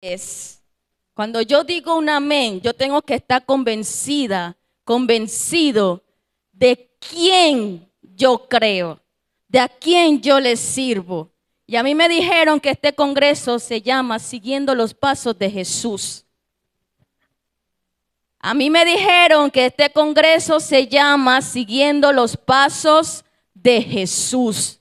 es, cuando yo digo un amén, yo tengo que estar convencido de quién yo creo, de a quién yo le sirvo. Y a mí me dijeron que este congreso se llama Siguiendo los Pasos de Jesús. A mí me dijeron que este congreso se llama Siguiendo los Pasos de Jesús.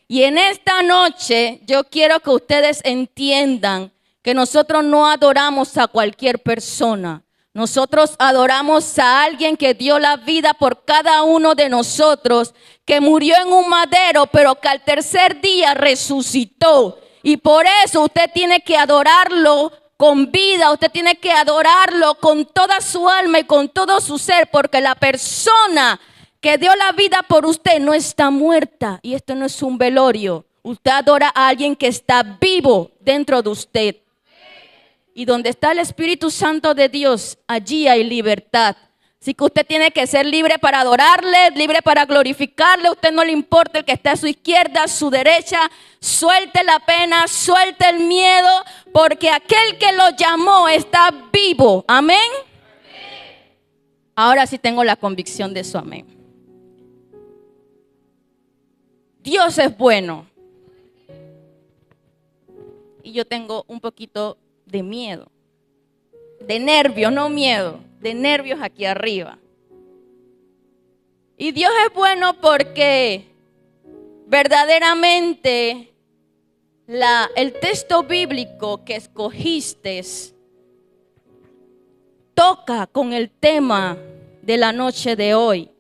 Y en esta noche yo quiero que ustedes entiendan que nosotros no adoramos a cualquier persona. Nosotros adoramos a alguien que dio la vida por cada uno de nosotros, que murió en un madero, pero que al tercer día resucitó. Y por eso usted tiene que adorarlo con vida, usted tiene que adorarlo con toda su alma y con todo su ser, porque la persona que dio la vida por usted no está muerta. Y esto no es un velorio. Usted adora a alguien que está vivo dentro de usted. Y donde está el Espíritu Santo de Dios, allí hay libertad. Así que usted tiene que ser libre para adorarle, libre para glorificarle. A usted no le importa el que está a su izquierda, a su derecha. Suelte la pena, suelte el miedo, porque aquel que lo llamó está vivo. Amén. Ahora sí tengo la convicción de eso. Amén. Dios es bueno. Y yo tengo un poquito de miedo, de nervios, no miedo, de nervios aquí arriba. Y Dios es bueno porque verdaderamente el texto bíblico que escogiste toca con el tema de la noche de hoy.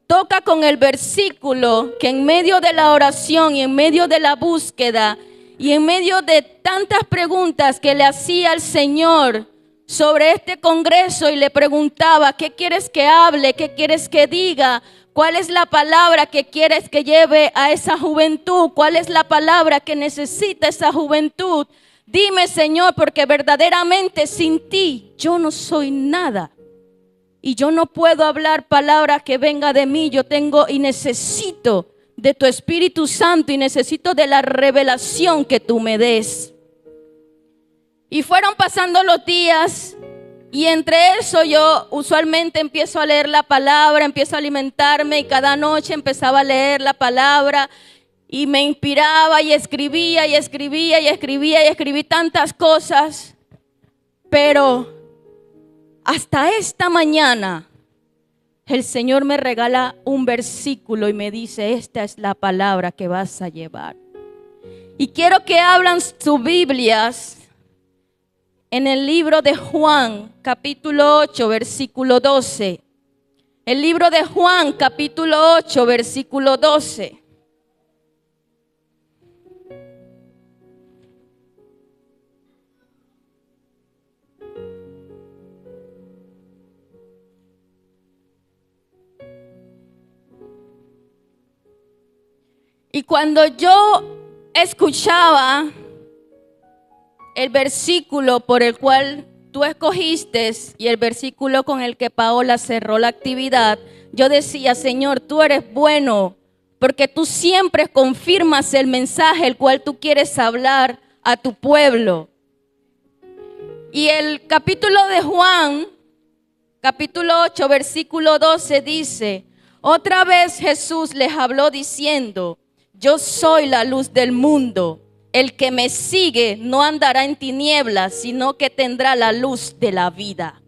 Toca con el versículo que en medio de la oración y en medio de la búsqueda y en medio de tantas preguntas que le hacía al Señor sobre este congreso y le preguntaba, ¿qué quieres que hable? ¿Qué quieres que diga? ¿Cuál es la palabra que quieres que lleve a esa juventud? ¿Cuál es la palabra que necesita esa juventud? Dime, Señor, porque verdaderamente sin ti yo no soy nada. Y yo no puedo hablar palabra que venga de mí. Yo tengo y necesito de tu Espíritu Santo y necesito de la revelación que tú me des. Y fueron pasando los días y entre eso yo usualmente empiezo a leer la palabra, empiezo a alimentarme y cada noche empezaba a leer la palabra y me inspiraba y escribía y escribía y escribía y escribí tantas cosas. Pero hasta esta mañana el Señor me regala un versículo y me dice, esta es la palabra que vas a llevar. Y quiero que abran sus Biblias en el libro de Juan, capítulo 8, versículo 12. El libro de Juan, capítulo 8, versículo 12. Y cuando yo escuchaba el versículo por el cual tú escogiste y el versículo con el que Paola cerró la actividad, yo decía, Señor, tú eres bueno, porque tú siempre confirmas el mensaje el cual tú quieres hablar a tu pueblo. Y el capítulo de Juan, capítulo 8, versículo 12 dice, otra vez Jesús les habló diciendo, yo soy la luz del mundo. El que me sigue no andará en tinieblas, sino que tendrá la luz de la vida.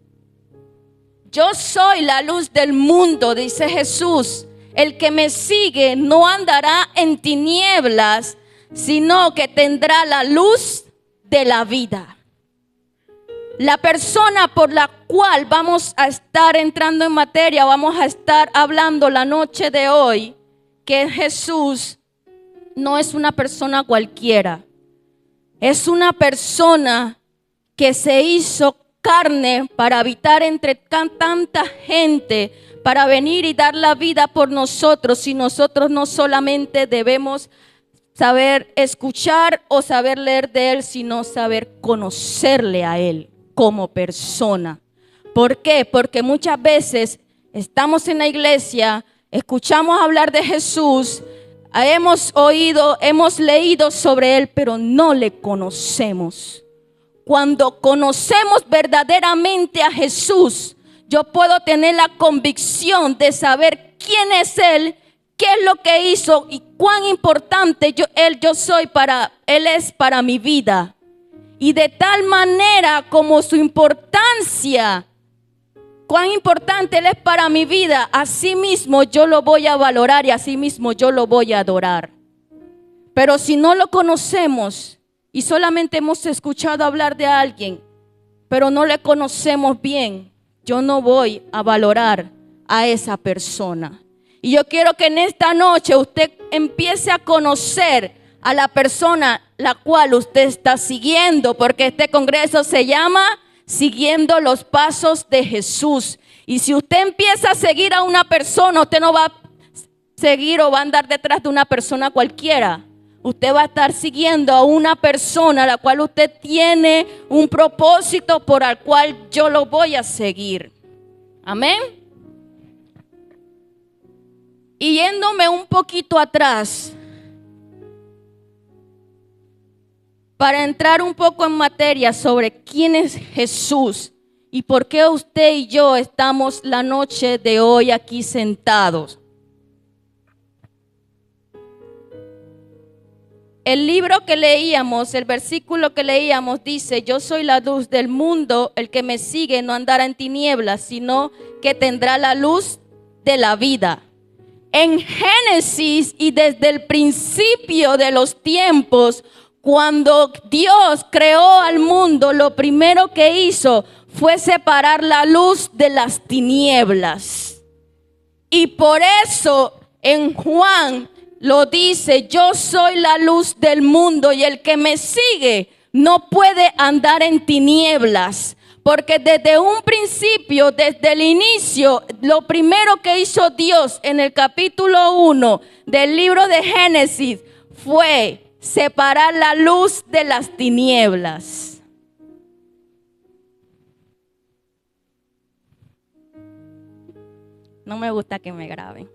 Yo soy la luz del mundo, dice Jesús. El que me sigue no andará en tinieblas, sino que tendrá la luz de la vida. La persona por la cual vamos a estar entrando en materia, vamos a estar hablando la noche de hoy, que es Jesús, no es una persona cualquiera. Es una persona que se hizo carne para habitar entre tanta gente, para venir y dar la vida por nosotros. Y nosotros no solamente debemos saber escuchar o saber leer de Él, sino saber conocerle a Él como persona. ¿Por qué? Porque muchas veces estamos en la iglesia, escuchamos hablar de Jesús, hemos oído, hemos leído sobre Él, pero no le conocemos. cuando conocemos verdaderamente a Jesús, yo puedo tener la convicción de saber quién es Él, qué es lo que hizo y cuán importante Él es para mi vida. Y de tal manera como su importancia, cuán importante Él es para mi vida, así mismo yo lo voy a valorar y así mismo yo lo voy a adorar. Pero si no lo conocemos y solamente hemos escuchado hablar de alguien, pero no le conocemos bien, yo no voy a valorar a esa persona. Y yo quiero que en esta noche usted empiece a conocer a la persona la cual usted está siguiendo, porque este congreso se llama Siguiendo los Pasos de Jesús. Y si usted empieza a seguir a una persona, usted no va a seguir o va a andar detrás de una persona cualquiera. Usted va a estar siguiendo a una persona a la cual usted tiene un propósito por el cual yo lo voy a seguir. Amén. Y yéndome un poquito atrás, para entrar un poco en materia sobre quién es Jesús y por qué usted y yo estamos la noche de hoy aquí sentados. El libro que leíamos, el versículo que leíamos dice: yo soy la luz del mundo, el que me sigue no andará en tinieblas, sino que tendrá la luz de la vida. En Génesis y desde el principio de los tiempos, cuando Dios creó al mundo, lo primero que hizo fue separar la luz de las tinieblas. Y por eso en Juan lo dice: yo soy la luz del mundo y el que me sigue no puede andar en tinieblas. Porque desde un principio, desde el inicio, lo primero que hizo Dios en el capítulo 1 del libro de Génesis fue separar la luz de las tinieblas. No me gusta que me graben.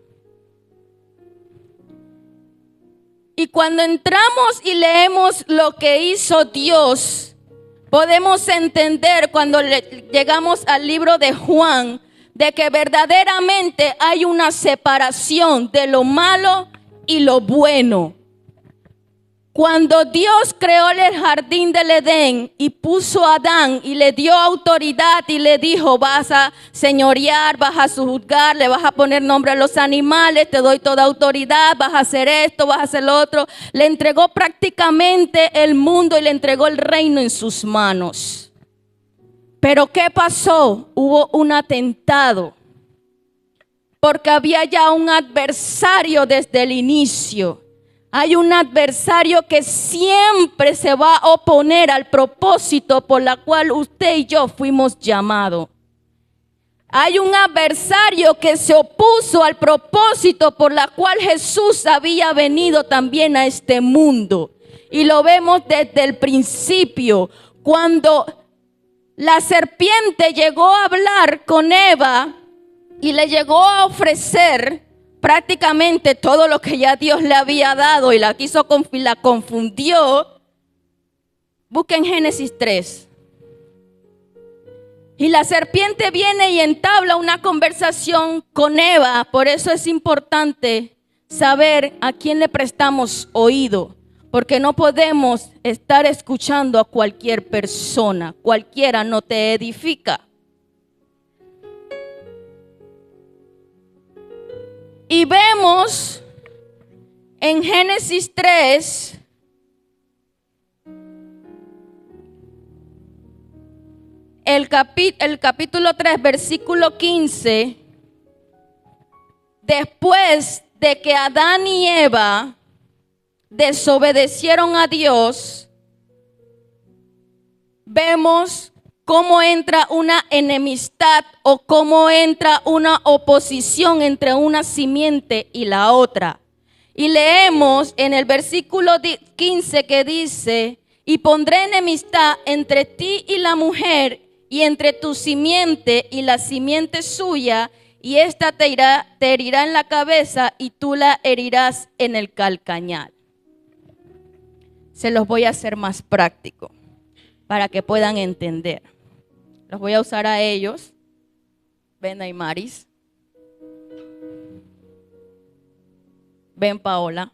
Y cuando entramos y leemos lo que hizo Dios, podemos entender cuando llegamos al libro de Juan, de que verdaderamente hay una separación de lo malo y lo bueno. Cuando Dios creó el jardín del Edén y puso a Adán y le dio autoridad y le dijo: vas a señorear, vas a juzgar, le vas a poner nombre a los animales, te doy toda autoridad, vas a hacer esto, vas a hacer lo otro. Le entregó prácticamente el mundo y le entregó el reino en sus manos. Pero ¿qué pasó? Hubo un atentado, porque había ya un adversario desde el inicio. Hay un adversario que siempre se va a oponer al propósito por la cual usted y yo fuimos llamados. Hay un adversario que se opuso al propósito por la cual Jesús había venido también a este mundo. Y lo vemos desde el principio, cuando la serpiente llegó a hablar con Eva y le llegó a ofrecer prácticamente todo lo que ya Dios le había dado y la confundió. Busquen Génesis 3. Y la serpiente viene y entabla una conversación con Eva. Por eso es importante saber a quién le prestamos oído, porque no podemos estar escuchando a cualquier persona. Cualquiera no te edifica. Y vemos en Génesis 3 el capítulo 3, versículo 15. Después de que Adán y Eva desobedecieron a Dios, vemos cómo entra una enemistad o cómo entra una oposición entre una simiente y la otra. Y leemos en el versículo 15 que dice: y pondré enemistad entre ti y la mujer, y entre tu simiente y la simiente suya, y ésta te herirá en la cabeza y tú la herirás en el calcañar. Se los voy a hacer más práctico. para que puedan entender. Los voy a usar a ellos. Ven, Aymaris. Ven, Paola.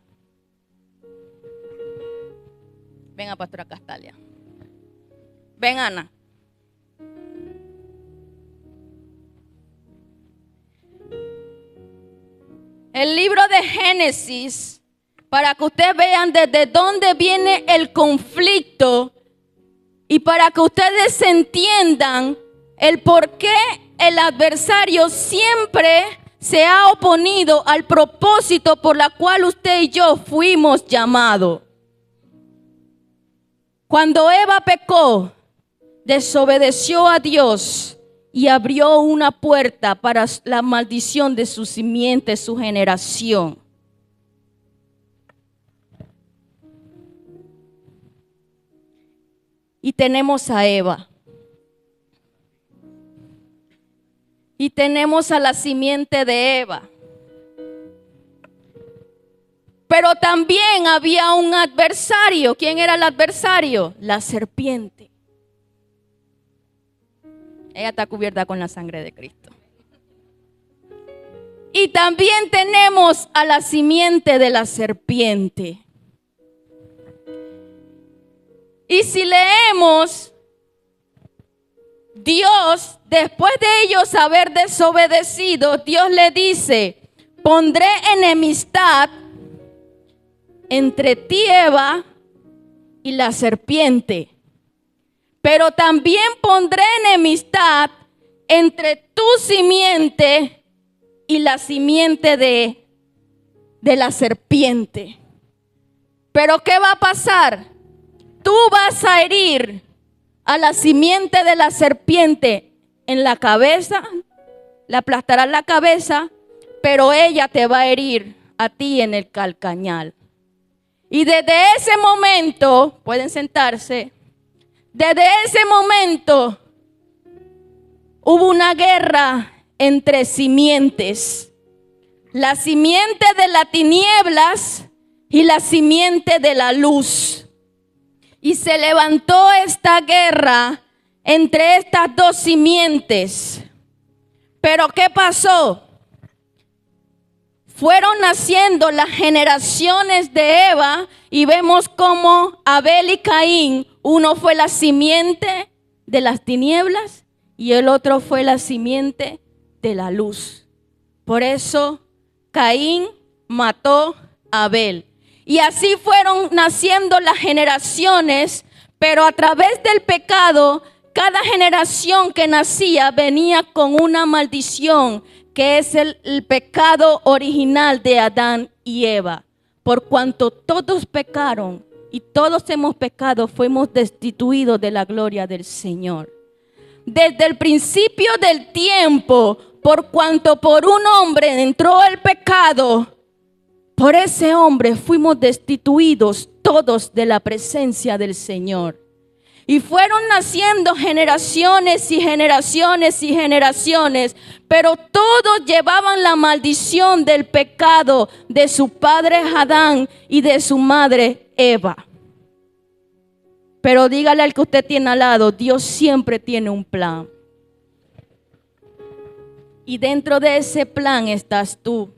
Ven a Pastora Castalia. Ven, Ana. El libro de Génesis, para que ustedes vean desde dónde viene el conflicto y para que ustedes entiendan el por qué el adversario siempre se ha oponido al propósito por la cual usted y yo fuimos llamados. Cuando Eva pecó, desobedeció a Dios y abrió una puerta para la maldición de su simiente, su generación. Y tenemos a Eva. Y tenemos a la simiente de Eva. Pero también había un adversario. ¿Quién era el adversario? La serpiente. Ella está cubierta con la sangre de Cristo. Y también tenemos a la simiente de la serpiente. Y si leemos, Dios, después de ellos haber desobedecido, Dios le dice: pondré enemistad entre ti, Eva, y la serpiente. Pero también pondré enemistad entre tu simiente y la simiente de la serpiente. Pero ¿qué va a pasar? Tú vas a herir a la simiente de la serpiente en la cabeza, le aplastarás la cabeza, pero ella te va a herir a ti en el calcañal. Y desde ese momento, pueden sentarse, desde ese momento hubo una guerra entre simientes. La simiente de las tinieblas y la simiente de la luz. Y se levantó esta guerra entre estas dos simientes. Pero ¿qué pasó? Fueron naciendo las generaciones de Eva y vemos cómo Abel y Caín, uno fue la simiente de las tinieblas y el otro fue la simiente de la luz. Por eso Caín mató a Abel. Y así fueron naciendo las generaciones, pero a través del pecado, cada generación que nacía venía con una maldición, que es el pecado original de Adán y Eva. Por cuanto todos pecaron y todos hemos pecado, fuimos destituidos de la gloria del Señor. Desde el principio del tiempo, por cuanto por un hombre entró el pecado, por ese hombre fuimos destituidos todos de la presencia del Señor. Y fueron naciendo generaciones y generaciones y generaciones, pero todos llevaban la maldición del pecado de su padre Adán y de su madre Eva. Pero dígale al que usted tiene al lado, Dios siempre tiene un plan. Y dentro de ese plan estás tú.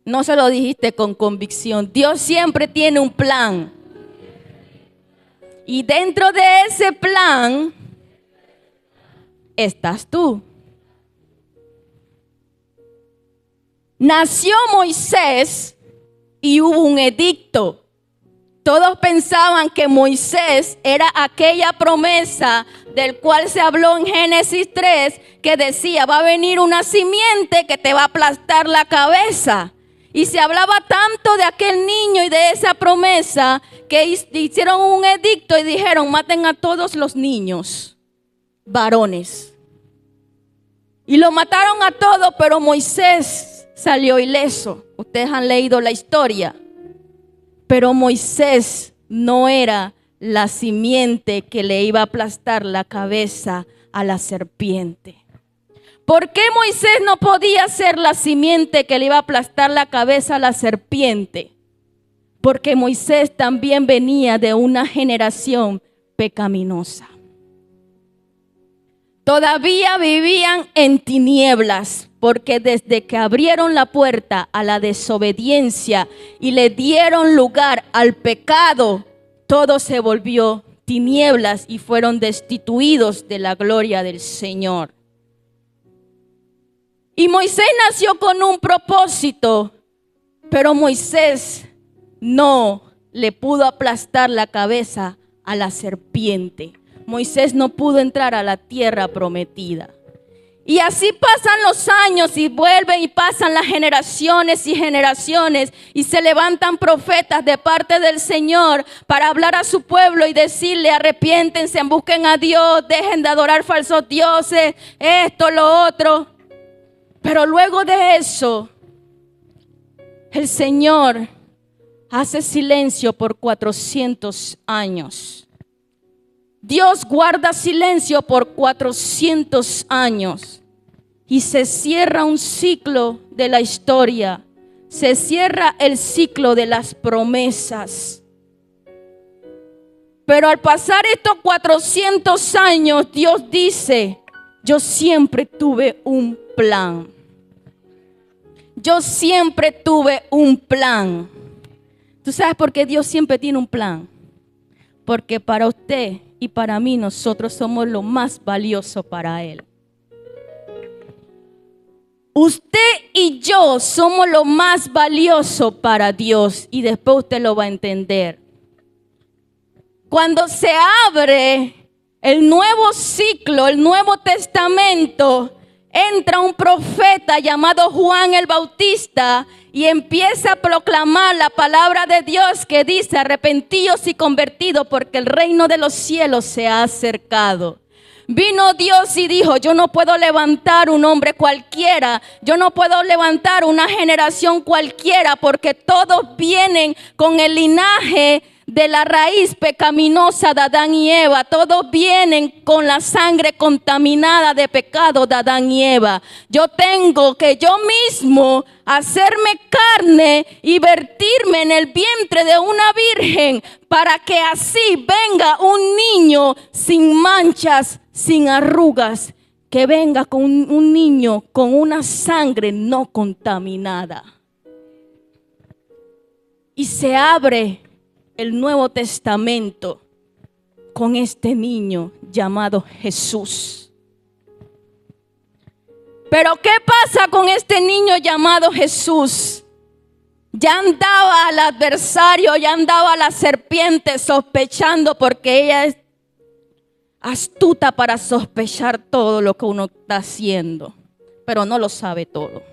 No se lo dijiste con convicción. Dios siempre tiene un plan. Y dentro de ese plan estás tú. Nació Moisés y hubo un edicto. Todos pensaban que Moisés era aquella promesa del cual se habló en Génesis 3, que decía, va a venir una simiente que te va a aplastar la cabeza. Y se hablaba tanto de aquel niño y de esa promesa que hicieron un edicto y dijeron, maten a todos los niños varones. Y lo mataron a todos, pero Moisés salió ileso. Ustedes han leído la historia. Pero Moisés no era la simiente que le iba a aplastar la cabeza a la serpiente. ¿Por qué Moisés no podía ser la simiente que le iba a aplastar la cabeza a la serpiente? porque Moisés también venía de una generación pecaminosa. Todavía vivían en tinieblas, porque desde que abrieron la puerta a la desobediencia y le dieron lugar al pecado, todo se volvió tinieblas y fueron destituidos de la gloria del Señor. Y Moisés nació con un propósito, pero Moisés no le pudo aplastar la cabeza a la serpiente. Moisés no pudo entrar a la tierra prometida. Y así pasan los años y vuelven y pasan las generaciones y generaciones y se levantan profetas de parte del Señor para hablar a su pueblo y decirle: arrepiéntense, busquen a Dios, dejen de adorar falsos dioses, esto, lo otro. Pero luego de eso, el Señor hace silencio por 400 años. Dios guarda silencio por 400 años y se cierra un ciclo de la historia. Se cierra el ciclo de las promesas. Pero al pasar estos 400 años, Dios dice: yo siempre tuve un plan. Yo siempre tuve un plan. ¿Tú sabes por qué Dios siempre tiene un plan? Porque para usted y para mí, nosotros somos lo más valioso para Él. Usted y yo somos lo más valioso para Dios, y después usted lo va a entender. Cuando se abre el nuevo ciclo, el Nuevo Testamento, entra un profeta llamado Juan el Bautista y empieza a proclamar la palabra de Dios que dice: arrepentíos y convertidos, porque el reino de los cielos se ha acercado. Vino Dios y dijo: yo no puedo levantar un hombre cualquiera, yo no puedo levantar una generación cualquiera, porque todos vienen con el linaje de la raíz pecaminosa de Adán y Eva. Todos vienen con la sangre contaminada de pecado de Adán y Eva. Yo tengo que yo mismo hacerme carne y vertirme en el vientre de una virgen, para que así venga un niño sin manchas, sin arrugas, que venga con un niño con una sangre no contaminada. Y se abre el Nuevo Testamento con este niño llamado Jesús. Pero ¿qué pasa con este niño llamado Jesús? Ya andaba el adversario, ya andaba la serpiente sospechando, porque ella es astuta para sospechar todo lo que uno está haciendo, pero no lo sabe todo.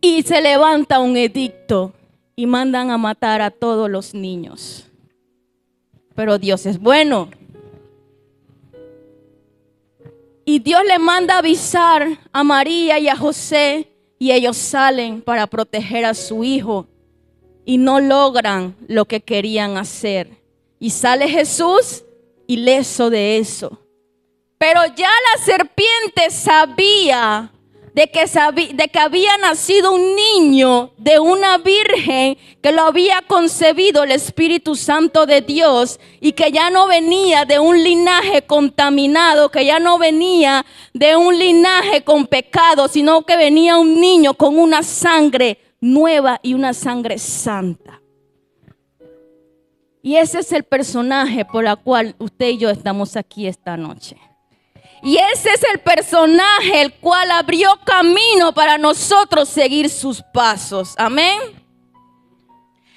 Y se levanta un edicto y mandan a matar a todos los niños. Pero Dios es bueno. Y Dios le manda avisar a María y a José, y ellos salen para proteger a su hijo y no logran lo que querían hacer. Y sale Jesús ileso de eso. Pero ya la serpiente sabía de que había nacido un niño de una virgen, que lo había concebido el Espíritu Santo de Dios, y que ya no venía de un linaje contaminado, que ya no venía de un linaje con pecado, sino que venía un niño con una sangre nueva y una sangre santa. Y ese es el personaje por el cual usted y yo estamos aquí esta noche. Y ese es el personaje el cual abrió camino para nosotros seguir sus pasos. Amén.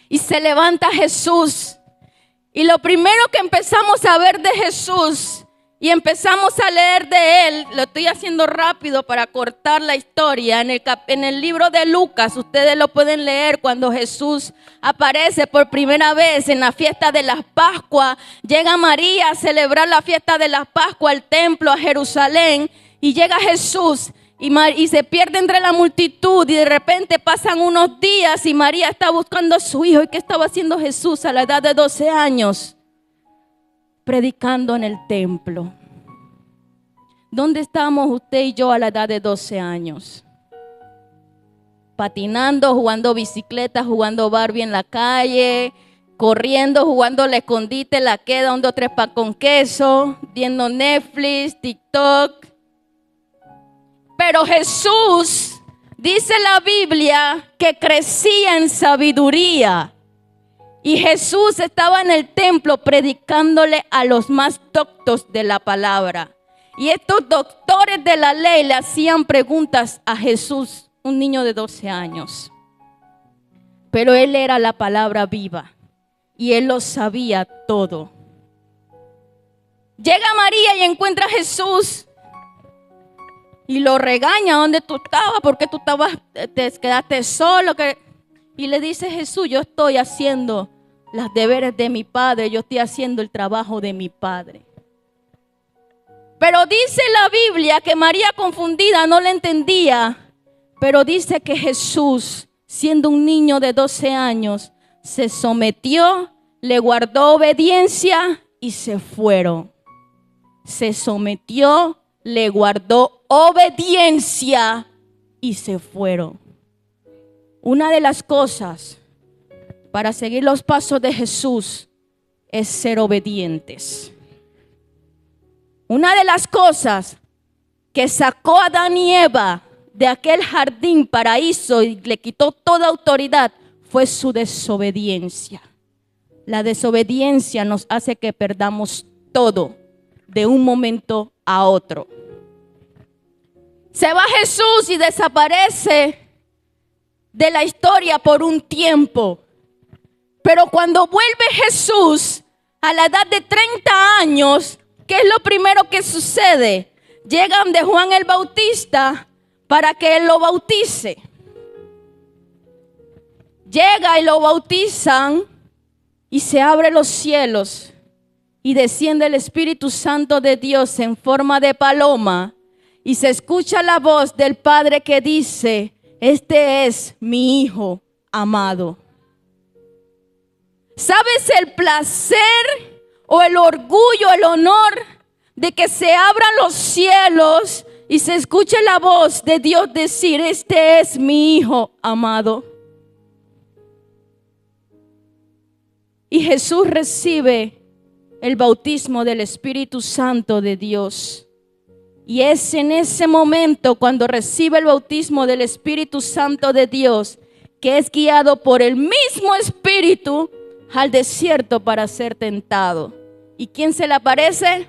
Y se levanta Jesús. Y lo primero que empezamos a ver de Jesús y empezamos a leer de él, lo estoy haciendo rápido para cortar la historia, en el libro de Lucas, ustedes lo pueden leer cuando Jesús aparece por primera vez en la fiesta de las Pascuas. Llega María a celebrar la fiesta de las Pascuas al templo, a Jerusalén, y llega Jesús y se pierde entre la multitud, y de repente pasan unos días y María está buscando a su hijo. ¿Y qué estaba haciendo Jesús a la edad de 12 años? Predicando en el templo. ¿Dónde estábamos usted y yo a la edad de 12 años? patinando, jugando bicicleta, jugando Barbie en la calle, corriendo, jugando la escondite, la queda, 1, 2, 3 pan con queso, viendo Netflix, TikTok. Pero Jesús, dice la Biblia, que crecía en sabiduría. Y Jesús estaba en el templo predicándole a los más doctos de la palabra. Y estos doctores de la ley le hacían preguntas a Jesús, un niño de 12 años. Pero él era la palabra viva y él lo sabía todo. Llega María y encuentra a Jesús y lo regaña. ¿Dónde tú estabas? ¿Por qué tú te quedaste solo? Y le dice Jesús, yo estoy haciendo los deberes de mi padre, yo estoy haciendo el trabajo de mi padre. Pero dice la Biblia que María confundida no le entendía, pero dice que Jesús, siendo un niño de 12 años, se sometió, le guardó obediencia y se fueron. Se sometió, le guardó obediencia y se fueron. Una de las cosas para seguir los pasos de Jesús es ser obedientes. Una de las cosas que sacó a Adán y Eva de aquel jardín paraíso y le quitó toda autoridad fue su desobediencia. La desobediencia nos hace que perdamos todo de un momento a otro. Se va Jesús y desaparece de la historia por un tiempo. Pero cuando vuelve Jesús a la edad de 30 años, ¿qué es lo primero que sucede? Llegan de Juan el Bautista para que él lo bautice. Llega y lo bautizan y se abren los cielos y desciende el Espíritu Santo de Dios en forma de paloma y se escucha la voz del Padre que dice: este es mi Hijo amado. ¿Sabes el placer o el orgullo, el honor de que se abran los cielos y se escuche la voz de Dios decir: este es mi Hijo amado? Y Jesús recibe el bautismo del Espíritu Santo de Dios. Y es en ese momento, cuando recibe el bautismo del Espíritu Santo de Dios, que es guiado por el mismo Espíritu al desierto para ser tentado. ¿Y quién se le aparece?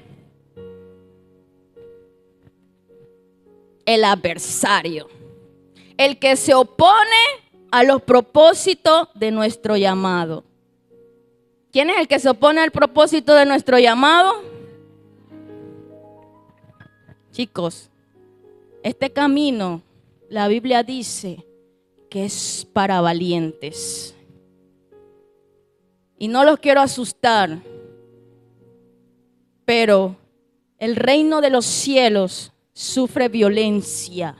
El adversario, el que se opone a los propósitos de nuestro llamado. ¿Quién es el que se opone al propósito de nuestro llamado? Chicos, este camino, la Biblia dice que es para valientes. Y no los quiero asustar, pero el reino de los cielos sufre violencia.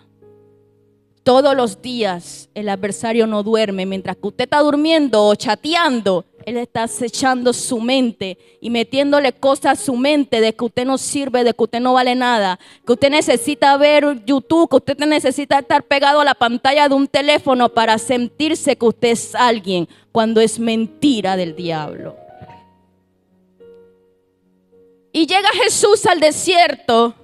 Todos los días el adversario no duerme. Mientras que usted está durmiendo o chateando, él está acechando su mente y metiéndole cosas a su mente de que usted no sirve, de que usted no vale nada, que usted necesita ver YouTube, que usted necesita estar pegado a la pantalla de un teléfono para sentirse que usted es alguien, cuando es mentira del diablo. Y llega Jesús al desierto.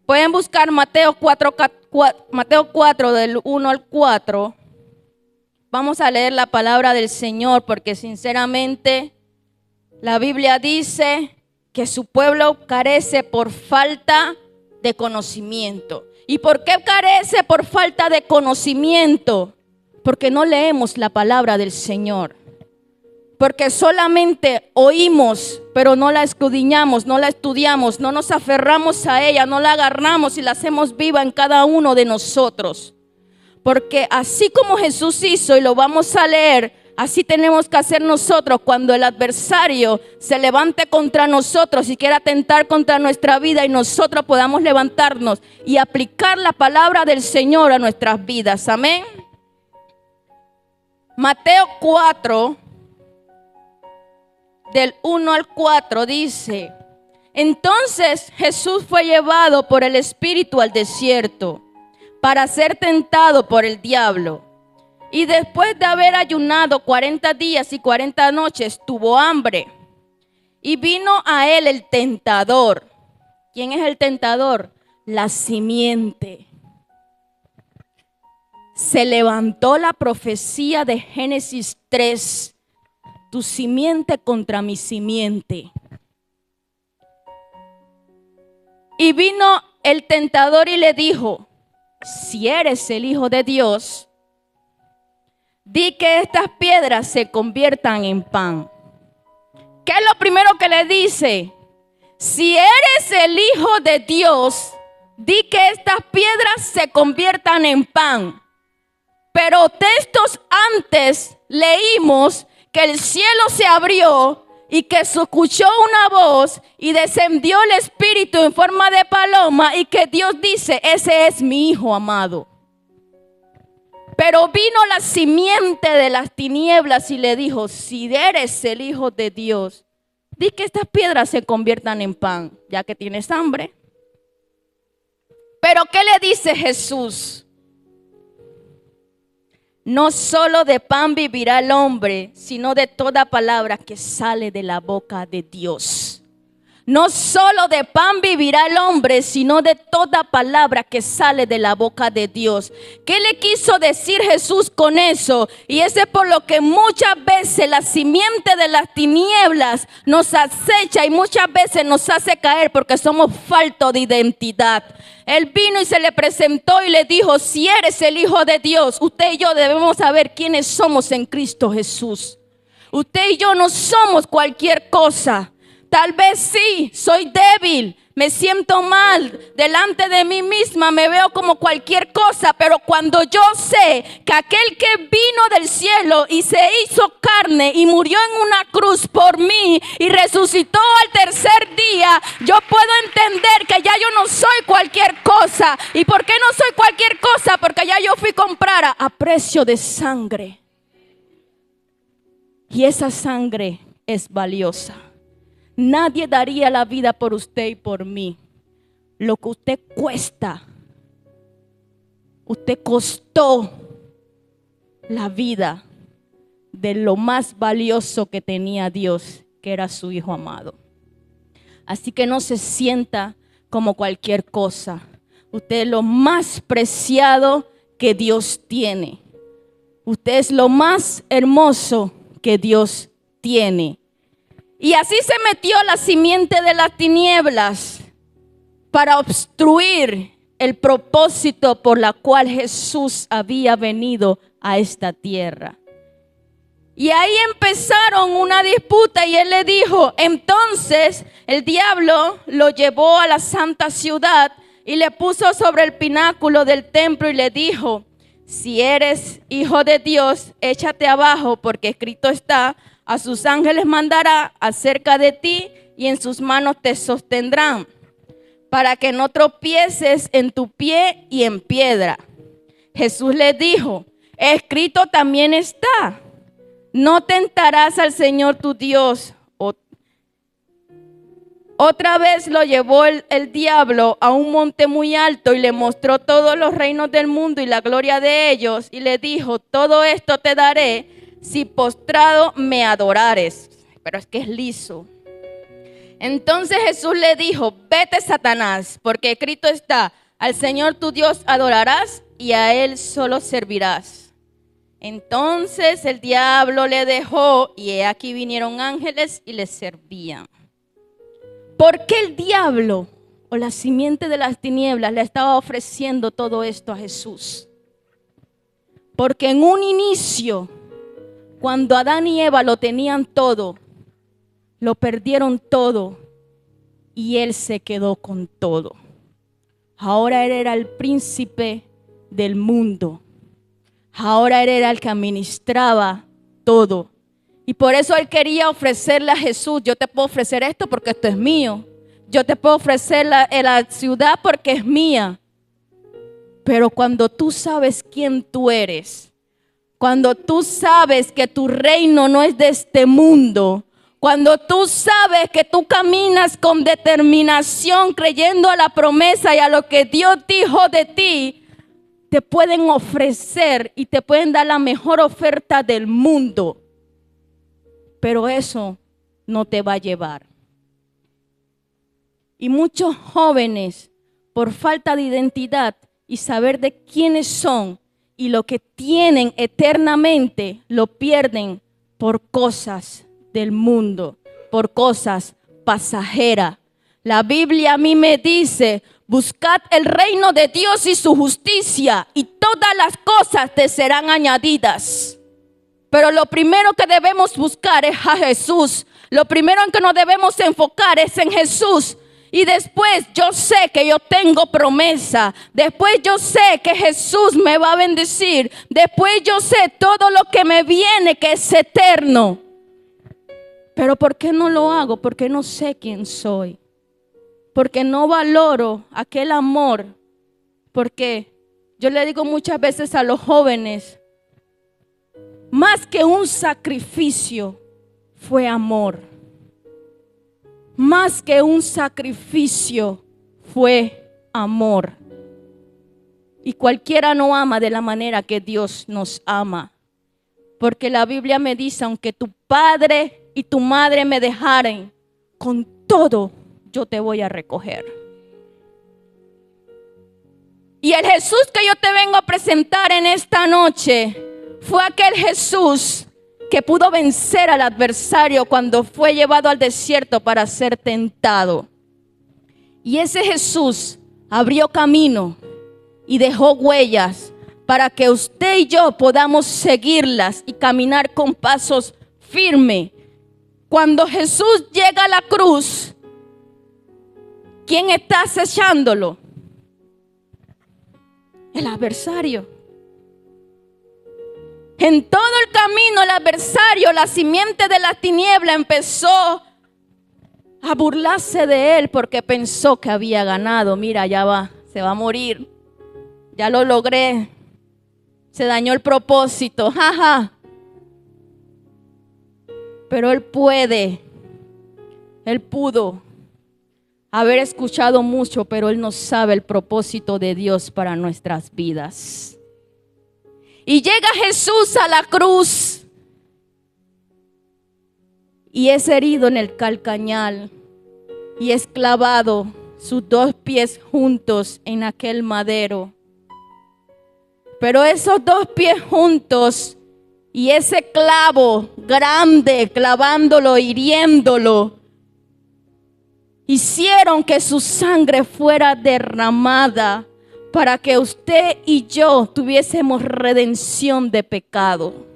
Pueden buscar Mateo 4 del 1 al 4. Vamos a leer la palabra del Señor porque sinceramente la Biblia dice que su pueblo carece por falta de conocimiento. ¿Y por qué carece por falta de conocimiento? Porque no leemos la palabra del Señor. Porque solamente oímos, pero no la escudriñamos, no la estudiamos, no nos aferramos a ella, no la agarramos y la hacemos viva en cada uno de nosotros. Porque así como Jesús hizo, y lo vamos a leer, así tenemos que hacer nosotros cuando el adversario se levante contra nosotros y quiera atentar contra nuestra vida, y nosotros podamos levantarnos y aplicar la palabra del Señor a nuestras vidas. Amén. Mateo 4, del 1 al 4 dice: entonces Jesús fue llevado por el Espíritu al desierto para ser tentado por el diablo. Y después de haber ayunado 40 días y 40 noches, tuvo hambre. Y vino a él el tentador. ¿Quién es el tentador? La simiente. Se levantó la profecía de Génesis 3. Tu simiente contra mi simiente. Y vino el tentador y le dijo: si eres el Hijo de Dios, di que estas piedras se conviertan en pan. ¿Qué es lo primero que le dice? Si eres el Hijo de Dios, di que estas piedras se conviertan en pan. Pero textos antes leímos que el cielo se abrió y que se escuchó una voz y descendió el Espíritu en forma de paloma, y que Dios dice: ese es mi Hijo amado. Pero vino la simiente de las tinieblas y le dijo: si eres el Hijo de Dios, di que estas piedras se conviertan en pan, ya que tienes hambre. Pero ¿qué le dice Jesús? No solo de pan vivirá el hombre, sino de toda palabra que sale de la boca de Dios. No solo de pan vivirá el hombre, sino de toda palabra que sale de la boca de Dios. ¿Qué le quiso decir Jesús con eso? Y ese es por lo que muchas veces la simiente de las tinieblas nos acecha y muchas veces nos hace caer porque somos faltos de identidad. Él vino y se le presentó y le dijo: si eres el Hijo de Dios, usted y yo debemos saber quiénes somos en Cristo Jesús. Usted y yo no somos cualquier cosa. Tal vez sí, soy débil, me siento mal, delante de mí misma me veo como cualquier cosa, pero cuando yo sé que aquel que vino del cielo y se hizo carne y murió en una cruz por mí y resucitó al tercer día, yo puedo entender que ya yo no soy cualquier cosa. ¿Y por qué no soy cualquier cosa? Porque ya yo fui comprada a precio de sangre. Y esa sangre es valiosa. Nadie daría la vida por usted y por mí. Lo que usted cuesta, usted costó la vida de lo más valioso que tenía Dios, que era su Hijo amado. Así que no se sienta como cualquier cosa. Usted es lo más preciado que Dios tiene. Usted es lo más hermoso que Dios tiene. Y así se metió la simiente de las tinieblas para obstruir el propósito por la cual Jesús había venido a esta tierra. Y ahí empezaron una disputa y él le dijo, entonces el diablo lo llevó a la santa ciudad y le puso sobre el pináculo del templo y le dijo, si eres hijo de Dios, échate abajo, porque escrito está, a sus ángeles mandará acerca de ti y en sus manos te sostendrán, para que no tropieces en tu pie y en piedra. Jesús le dijo, escrito también está, no tentarás al Señor tu Dios. Otra vez lo llevó el diablo a un monte muy alto y le mostró todos los reinos del mundo y la gloria de ellos. Y le dijo, todo esto te daré si postrado me adorares. Pero es que es liso. Entonces Jesús le dijo, vete Satanás, porque escrito está, al Señor tu Dios adorarás y a Él solo servirás. Entonces el diablo le dejó y he aquí vinieron ángeles y le servían. ¿Por qué el diablo o la simiente de las tinieblas le estaba ofreciendo todo esto a Jesús? Porque en un inicio, cuando Adán y Eva lo tenían todo, lo perdieron todo y él se quedó con todo. Ahora él era el príncipe del mundo. Ahora él era el que administraba todo. Y por eso él quería ofrecerle a Jesús, yo te puedo ofrecer esto porque esto es mío. Yo te puedo ofrecer la ciudad porque es mía. Pero cuando tú sabes quién tú eres, cuando tú sabes que tu reino no es de este mundo, cuando tú sabes que tú caminas con determinación creyendo a la promesa y a lo que Dios dijo de ti, te pueden ofrecer y te pueden dar la mejor oferta del mundo. Pero eso no te va a llevar. Y muchos jóvenes, por falta de identidad y saber de quiénes son y lo que tienen eternamente, lo pierden por cosas del mundo, por cosas pasajeras. La Biblia a mí me dice: buscad el reino de Dios y su justicia, y todas las cosas te serán añadidas. Pero lo primero que debemos buscar es a Jesús. Lo primero en que nos debemos enfocar es en Jesús. Y después yo sé que yo tengo promesa. Después yo sé que Jesús me va a bendecir. Después yo sé todo lo que me viene, que es eterno. Pero ¿por qué no lo hago? Porque no sé quién soy. Porque no valoro aquel amor. Porque yo le digo muchas veces a los jóvenes, más que un sacrificio, fue amor. Más que un sacrificio, fue amor. Y cualquiera no ama de la manera que Dios nos ama. Porque la Biblia me dice: aunque tu padre y tu madre me dejaren, con todo yo te voy a recoger. Y el Jesús que yo te vengo a presentar en esta noche fue aquel Jesús que pudo vencer al adversario cuando fue llevado al desierto para ser tentado. Y ese Jesús abrió camino y dejó huellas para que usted y yo podamos seguirlas y caminar con pasos firmes. Cuando Jesús llega a la cruz, ¿quién está acechándolo? El adversario. En todo el camino el adversario, la simiente de la tiniebla, empezó a burlarse de él porque pensó que había ganado. Mira, ya va, se va a morir. Ya lo logré. Se dañó el propósito. Jaja. Pero él pudo haber escuchado mucho, pero él no sabe el propósito de Dios para nuestras vidas. Y llega Jesús a la cruz y es herido en el calcañal y es clavado sus 2 pies juntos en aquel madero. Pero esos 2 pies juntos y ese clavo grande clavándolo, hiriéndolo, hicieron que su sangre fuera derramada para que usted y yo tuviésemos redención de pecado.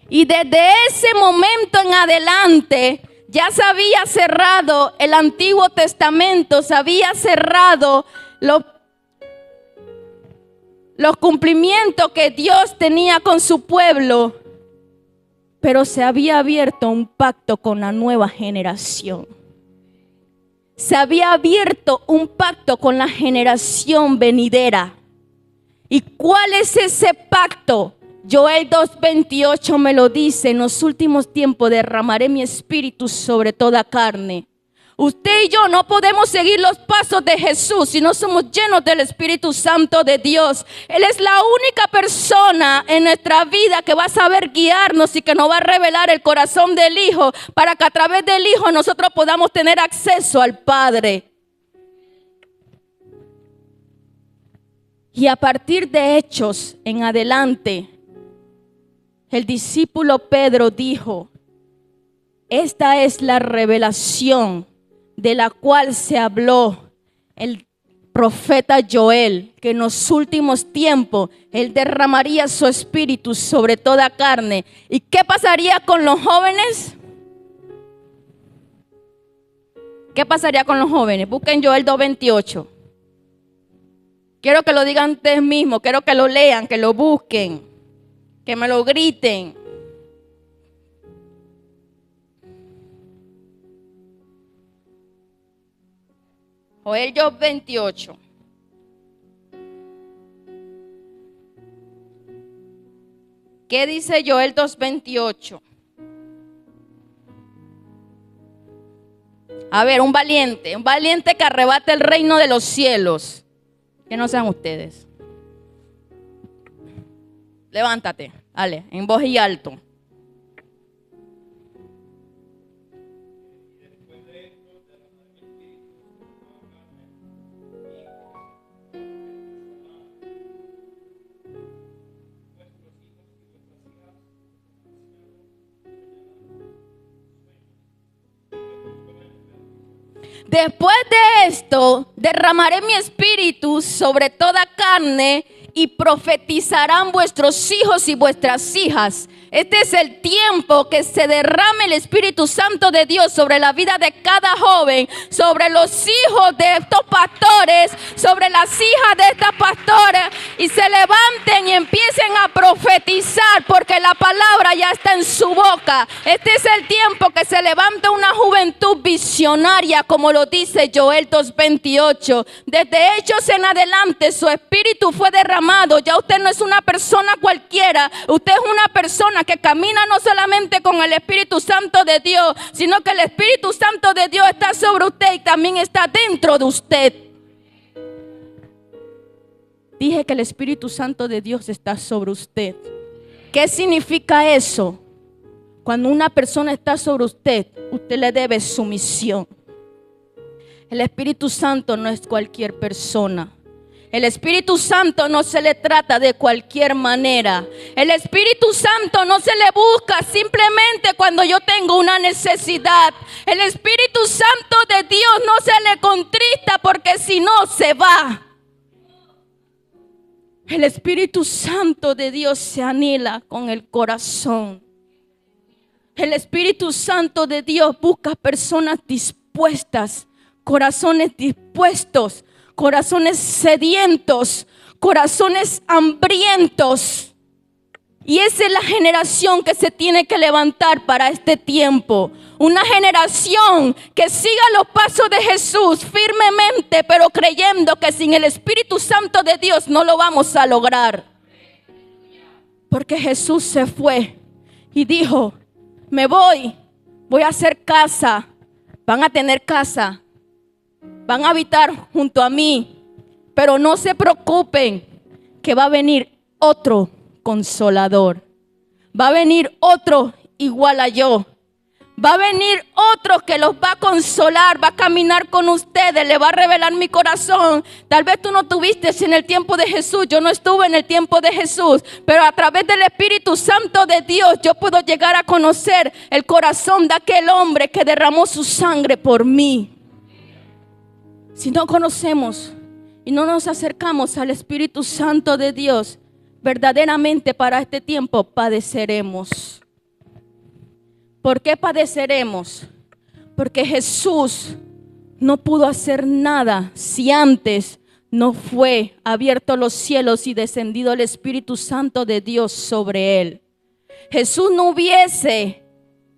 Y desde ese momento en adelante ya se había cerrado el Antiguo Testamento, se había cerrado los cumplimientos que Dios tenía con su pueblo, pero se había abierto un pacto con la nueva generación. Se había abierto un pacto con la generación venidera. ¿Y cuál es ese pacto? Joel 2:28 me lo dice: en los últimos tiempos derramaré mi espíritu sobre toda carne. Usted y yo no podemos seguir los pasos de Jesús si no somos llenos del Espíritu Santo de Dios. Él es la única persona en nuestra vida que va a saber guiarnos y que nos va a revelar el corazón del Hijo, para que a través del Hijo nosotros podamos tener acceso al Padre. Y a partir de Hechos en adelante, el discípulo Pedro dijo: esta es la revelación de la cual se habló el profeta Joel, que en los últimos tiempos él derramaría su espíritu sobre toda carne. ¿Y qué pasaría con los jóvenes? ¿Qué pasaría con los jóvenes? Busquen Joel 2:28. Quiero que lo digan ustedes mismos, quiero que lo lean, que lo busquen, que me lo griten. Joel 2:28. ¿Qué dice Joel 2:28? A ver, un valiente que arrebate el reino de los cielos. Que no sean ustedes. Levántate, dale, en voz y alto. Después de esto, derramaré mi espíritu sobre toda carne y profetizarán vuestros hijos y vuestras hijas. Este es el tiempo que se derrame el Espíritu Santo de Dios sobre la vida de cada joven, sobre los hijos de estos pastores, sobre las hijas de estas pastoras, y se levanten y empiecen a profetizar, porque la palabra ya está en su boca. Este es el tiempo que se levanta una juventud visionaria, como lo dice Joel 2:28. Desde Hechos en adelante su espíritu fue derramado. Ya usted no es una persona cualquiera, usted es una persona que camina no solamente con el Espíritu Santo de Dios, sino que el Espíritu Santo de Dios está sobre usted y también está dentro de usted. Dije que el Espíritu Santo de Dios está sobre usted. ¿Qué significa eso? Cuando una persona está sobre usted, usted le debe sumisión. El Espíritu Santo no es cualquier persona. El Espíritu Santo no se le trata de cualquier manera. El Espíritu Santo no se le busca simplemente cuando yo tengo una necesidad. El Espíritu Santo de Dios no se le contrista porque si no se va. El Espíritu Santo de Dios se anhela con el corazón. El Espíritu Santo de Dios busca personas dispuestas, corazones dispuestos, corazones sedientos, corazones hambrientos. Y esa es la generación que se tiene que levantar para este tiempo. Una generación que siga los pasos de Jesús firmemente, pero creyendo que sin el Espíritu Santo de Dios no lo vamos a lograr. Porque Jesús se fue y dijo: me voy a hacer casa, van a tener casa, van a habitar junto a mí, pero no se preocupen que va a venir otro consolador. Va a venir otro igual a yo. Va a venir otro que los va a consolar, va a caminar con ustedes, le va a revelar mi corazón. Tal vez tú no estuviste en el tiempo de Jesús, yo no estuve en el tiempo de Jesús, pero a través del Espíritu Santo de Dios yo puedo llegar a conocer el corazón de aquel hombre que derramó su sangre por mí. Si no conocemos y no nos acercamos al Espíritu Santo de Dios, verdaderamente para este tiempo padeceremos. ¿Por qué padeceremos? Porque Jesús no pudo hacer nada si antes no fue abierto los cielos y descendido el Espíritu Santo de Dios sobre él. Jesús no hubiese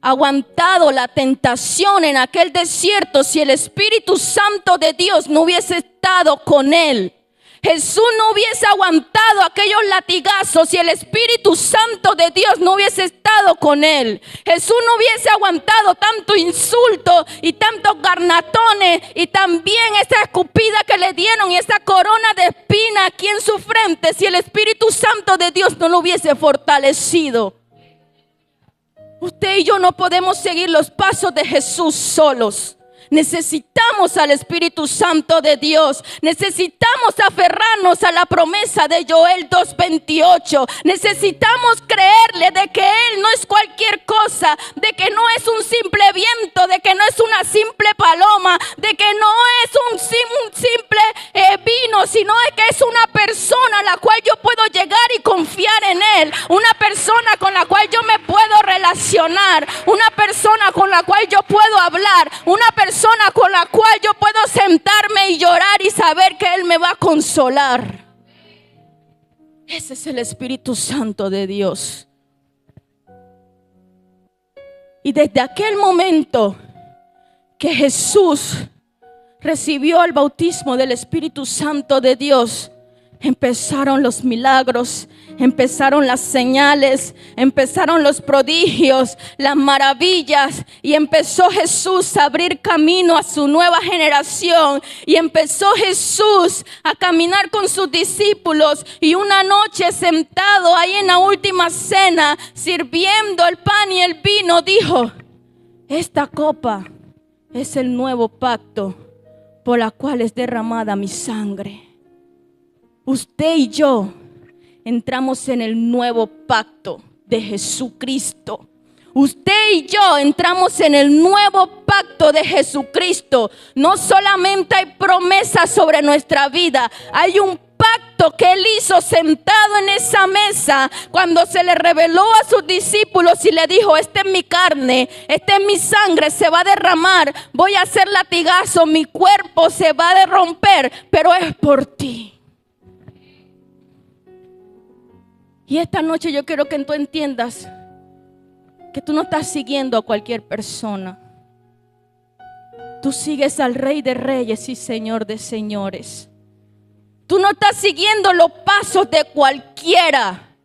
aguantado la tentación en aquel desierto si el Espíritu Santo de Dios no hubiese estado con él. Jesús no hubiese aguantado aquellos latigazos si el Espíritu Santo de Dios no hubiese estado con él. Jesús no hubiese aguantado tanto insulto y tantos garnatones y también esa escupida que le dieron y esa corona de espina aquí en su frente si el Espíritu Santo de Dios no lo hubiese fortalecido. Usted y yo no podemos seguir los pasos de Jesús solos. Necesitamos al Espíritu Santo de Dios. Necesitamos aferrarnos a la promesa de Joel 2:28. Necesitamos creerle de que Él no es cualquier cosa, de que no es un simple viento, de que no es una simple paloma, de que no es un simple vino, sino de que es una persona a la cual yo puedo llegar y confiar en Él. Una persona con la cual yo me puedo relacionar. Una persona con la cual yo puedo hablar. Una persona con la cual yo puedo sentarme y llorar y saber que Él me va a consolar. Ese es el Espíritu Santo de Dios. Y desde aquel momento que Jesús recibió el bautismo del Espíritu Santo de Dios, empezaron los milagros, empezaron las señales, empezaron los prodigios, las maravillas, y empezó Jesús a abrir camino a su nueva generación, y empezó Jesús a caminar con sus discípulos, y una noche sentado ahí en la última cena, sirviendo el pan y el vino, dijo: esta copa es el nuevo pacto por la cual es derramada mi sangre. Usted y yo entramos en el nuevo pacto de Jesucristo. Usted y yo entramos en el nuevo pacto de Jesucristo. No solamente hay promesas sobre nuestra vida, hay un pacto que Él hizo sentado en esa mesa cuando se le reveló a sus discípulos y le dijo: esta es mi carne, esta es mi sangre, se va a derramar, voy a hacer latigazo, mi cuerpo se va a romper, pero es por ti. Y esta noche yo quiero que tú entiendas que tú no estás siguiendo a cualquier persona. Tú sigues al Rey de Reyes y Señor de Señores. Tú no estás siguiendo los pasos de cualquiera.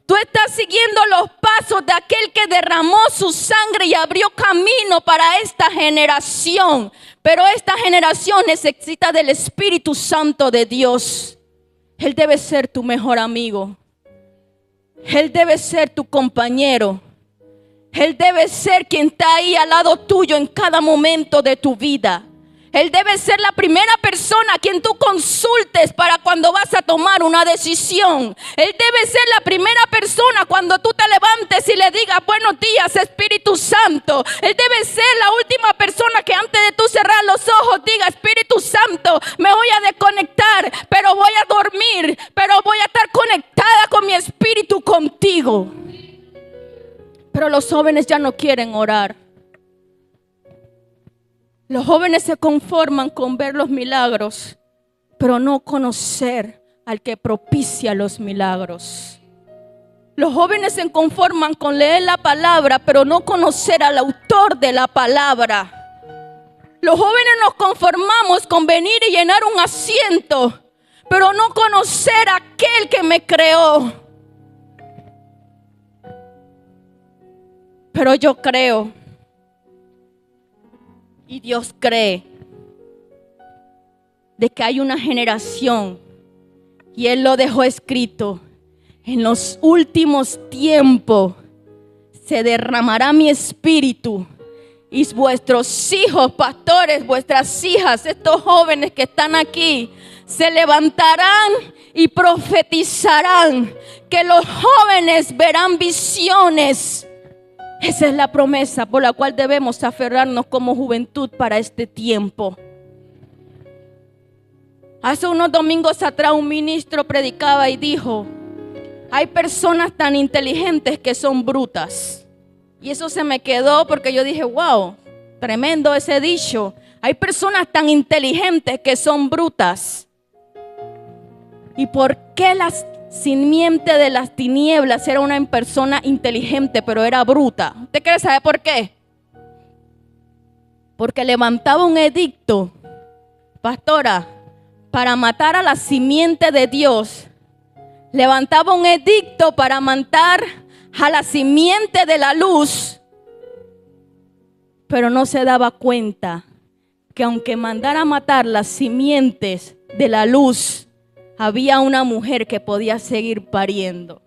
Tú estás siguiendo los pasos de aquel que derramó su sangre y abrió camino para esta generación. Pero esta generación necesita del Espíritu Santo de Dios. Él debe ser tu mejor amigo. Él debe ser tu compañero. Él debe ser quien está ahí al lado tuyo en cada momento de tu vida. Él debe ser la primera persona a quien tú consultes para cuando vas a tomar una decisión. Él debe ser la primera persona cuando tú te levantes y le digas: buenos días, Espíritu Santo. Él debe ser la última persona que antes de tú cerrar los ojos diga: Espíritu Santo, me voy a desconectar, pero voy a dormir, pero voy a estar conectada con mi espíritu contigo. Pero los jóvenes ya no quieren orar. Los jóvenes se conforman con ver los milagros, pero no conocer al que propicia los milagros. Los jóvenes se conforman con leer la palabra, pero no conocer al autor de la palabra. Los jóvenes nos conformamos con venir y llenar un asiento, pero no conocer a aquel que me creó. Pero yo creo, y Dios cree, de que hay una generación, y Él lo dejó escrito: en los últimos tiempos se derramará mi espíritu, y vuestros hijos, pastores, vuestras hijas, estos jóvenes que están aquí, se levantarán y profetizarán, que los jóvenes verán visiones. Esa es la promesa por la cual debemos aferrarnos como juventud para este tiempo. Hace unos domingos atrás un ministro predicaba y dijo: hay personas tan inteligentes que son brutas. Y eso se me quedó porque yo dije: wow, tremendo ese dicho. Hay personas tan inteligentes que son brutas. ¿Y por qué las simiente de las tinieblas era una persona inteligente, pero era bruta? ¿Usted quiere saber por qué? Porque levantaba un edicto, pastora, para matar a la simiente de Dios. Levantaba un edicto para matar a la simiente de la luz, pero no se daba cuenta que aunque mandara a matar las simientes de la luz, había una mujer que podía seguir pariendo.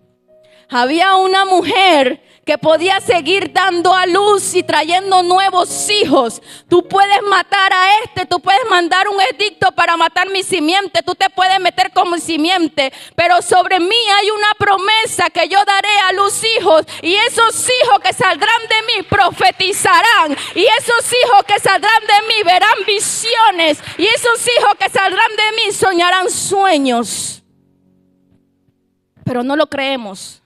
Había una mujer que podía seguir dando a luz y trayendo nuevos hijos. Tú puedes matar a tú puedes mandar un edicto para matar mi simiente, tú te puedes meter como simiente, pero sobre mí hay una promesa que yo daré a luz hijos, y esos hijos que saldrán de mí profetizarán, y esos hijos que saldrán de mí verán visiones, y esos hijos que saldrán de mí soñarán sueños. Pero no lo creemos,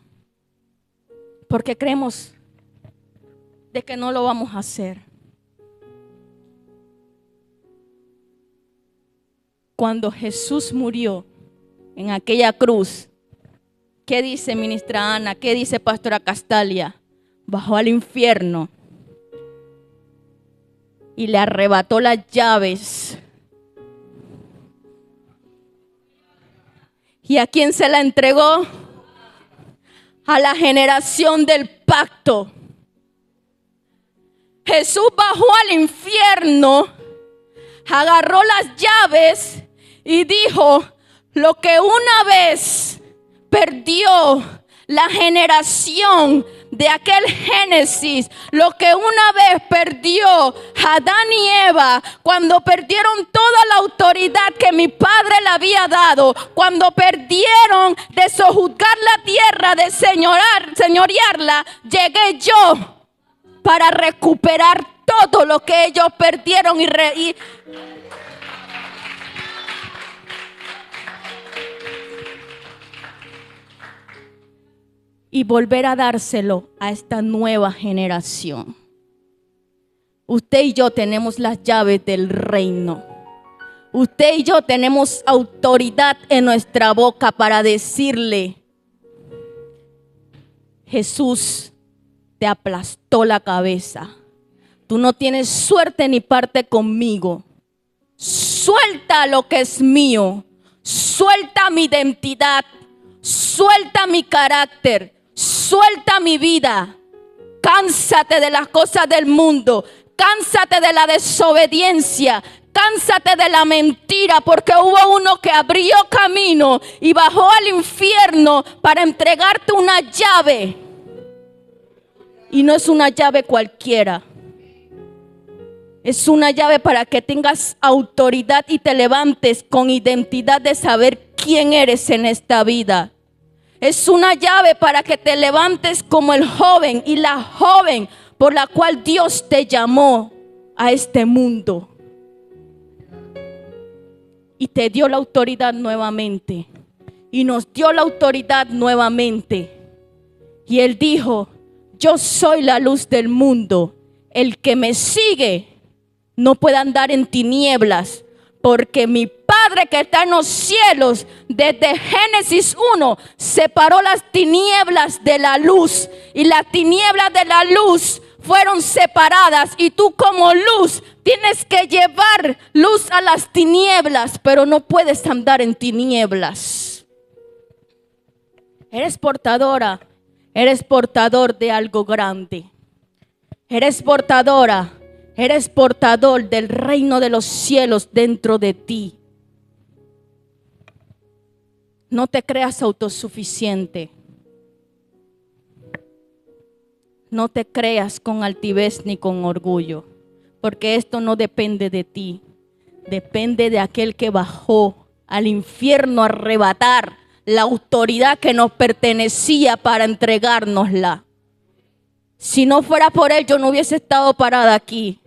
porque creemos de que no lo vamos a hacer. Cuando Jesús murió en aquella cruz, ¿qué dice ministra Ana? ¿Qué dice pastora Castalia? Bajó al infierno y le arrebató las llaves. ¿Y a quién se la entregó? A la generación del pacto. Jesús bajó al infierno, agarró las llaves y dijo: lo que una vez perdió la generación de aquel Génesis, lo que una vez perdió Adán y Eva, cuando perdieron toda la autoridad que mi Padre le había dado, cuando perdieron de sojuzgar la tierra, de señorearla, llegué yo para recuperar todo lo que ellos perdieron y volver a dárselo a esta nueva generación. Usted y yo tenemos las llaves del reino. Usted y yo tenemos autoridad en nuestra boca para decirle: Jesús te aplastó la cabeza. Tú no tienes suerte ni parte conmigo. Suelta lo que es mío. Suelta mi identidad. Suelta mi carácter. Suelta mi vida. Cánsate de las cosas del mundo. Cánsate de la desobediencia. Cánsate de la mentira, porque hubo uno que abrió camino y bajó al infierno para entregarte una llave. Y no es una llave cualquiera. Es una llave para que tengas autoridad y te levantes con identidad de saber quién eres en esta vida. Es una llave para que te levantes como el joven y la joven por la cual Dios te llamó a este mundo. Y te dio la autoridad nuevamente. Y nos dio la autoridad nuevamente. Y Él dijo: yo soy la luz del mundo. El que me sigue no puede andar en tinieblas, porque mi Padre que está en los cielos, desde Génesis 1, separó las tinieblas de la luz. Y las tinieblas de la luz fueron separadas. Y tú como luz tienes que llevar luz a las tinieblas, pero no puedes andar en tinieblas. Eres portadora, eres portador de algo grande. Eres portadora, eres portador del reino de los cielos dentro de ti. No te creas autosuficiente. No te creas con altivez ni con orgullo, porque esto no depende de ti. Depende de aquel que bajó al infierno a arrebatar la autoridad que nos pertenecía para entregárnosla. Si no fuera por Él, yo no hubiese estado parada aquí.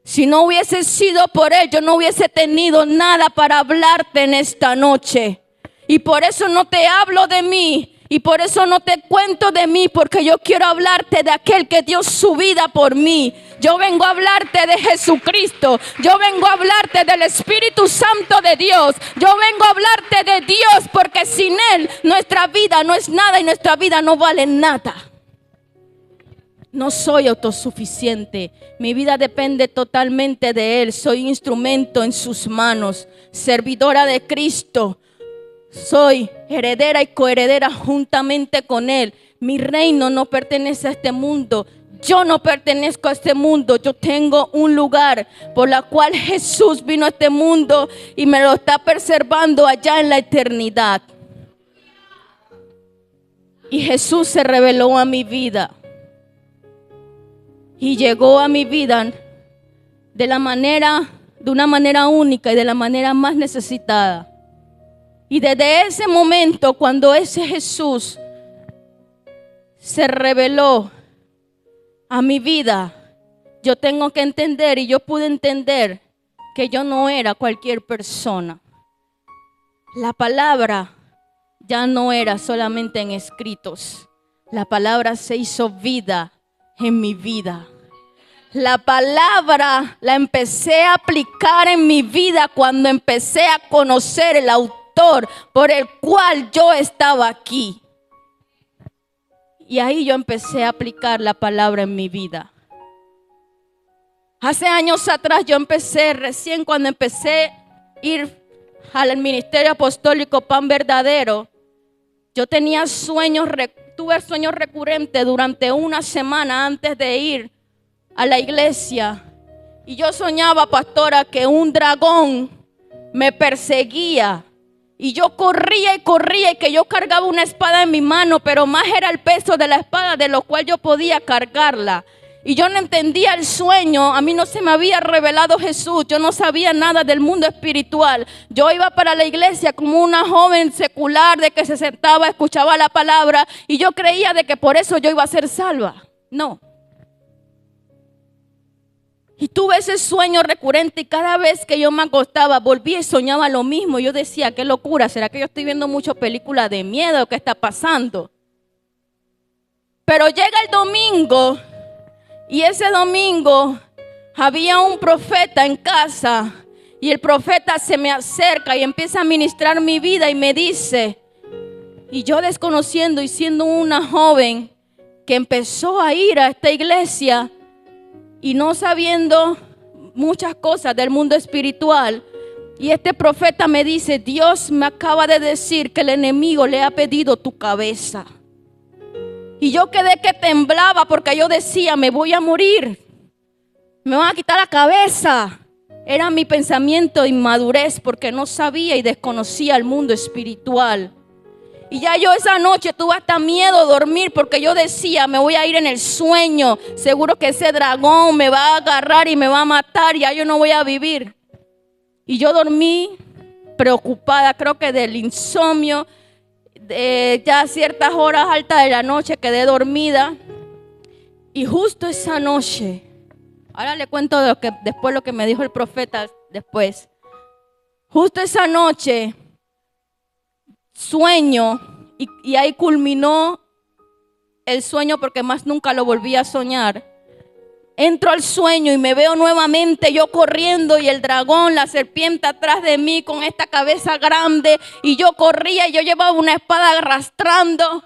Si no hubiese sido por Él, yo no hubiese tenido nada para hablarte en esta noche. Y por eso no te hablo de mí. Y por eso no te cuento de mí, porque yo quiero hablarte de aquel que dio su vida por mí. Yo vengo a hablarte de Jesucristo. Yo vengo a hablarte del Espíritu Santo de Dios. Yo vengo a hablarte de Dios, porque sin Él nuestra vida no es nada y nuestra vida no vale nada. No soy autosuficiente. Mi vida depende totalmente de Él. Soy instrumento en sus manos, servidora de Cristo. Soy heredera y coheredera juntamente con Él. Mi reino no pertenece a este mundo. Yo no pertenezco a este mundo. Yo tengo un lugar por la cual Jesús vino a este mundo y me lo está preservando allá en la eternidad. Y Jesús se reveló a mi vida. Y llegó a mi vida de una manera única y de la manera más necesitada. Y desde ese momento, cuando ese Jesús se reveló a mi vida, yo tengo que entender, y yo pude entender, que yo no era cualquier persona. La palabra ya no era solamente en escritos. La palabra se hizo vida en mi vida. La palabra la empecé a aplicar en mi vida cuando empecé a conocer el autor por el cual yo estaba aquí. Y ahí yo empecé a aplicar la palabra en mi vida. Hace años atrás yo empecé, recién cuando empecé a ir al ministerio apostólico Pan Verdadero, yo tenía tuve sueños recurrentes durante una semana antes de ir a la iglesia. Y yo soñaba, pastora, que un dragón me perseguía. Y yo corría y corría y que yo cargaba una espada en mi mano, pero más era el peso de la espada de lo cual yo podía cargarla. Y yo no entendía el sueño, a mí no se me había revelado Jesús, yo no sabía nada del mundo espiritual. Yo iba para la iglesia como una joven secular de que se sentaba, escuchaba la palabra y yo creía de que por eso yo iba a ser salva. No. Y tuve ese sueño recurrente y cada vez que yo me acostaba volvía y soñaba lo mismo. Yo decía, qué locura, ¿será que yo estoy viendo muchas películas de miedo? ¿Qué está pasando? Pero llega el domingo y ese domingo había un profeta en casa y el profeta se me acerca y empieza a ministrar mi vida y me dice, y yo desconociendo y siendo una joven que empezó a ir a esta iglesia, y no sabiendo muchas cosas del mundo espiritual. Y este profeta me dice, Dios me acaba de decir que el enemigo le ha pedido tu cabeza. Y yo quedé que temblaba porque yo decía, me voy a morir. Me van a quitar la cabeza. Era mi pensamiento de inmadurez porque no sabía y desconocía el mundo espiritual. Y ya yo esa noche tuve hasta miedo de dormir porque yo decía, me voy a ir en el sueño. Seguro que ese dragón me va a agarrar y me va a matar. Ya yo no voy a vivir. Y yo dormí preocupada, creo que del insomnio. Ya a ciertas horas altas de la noche quedé dormida. Y justo esa noche, ahora le cuento después lo que me dijo el profeta después. Justo esa noche sueño y ahí culminó el sueño porque más nunca lo volví a soñar. Entro al sueño y me veo nuevamente yo corriendo y el dragón, la serpiente atrás de mí con esta cabeza grande y yo corría y yo llevaba una espada arrastrando,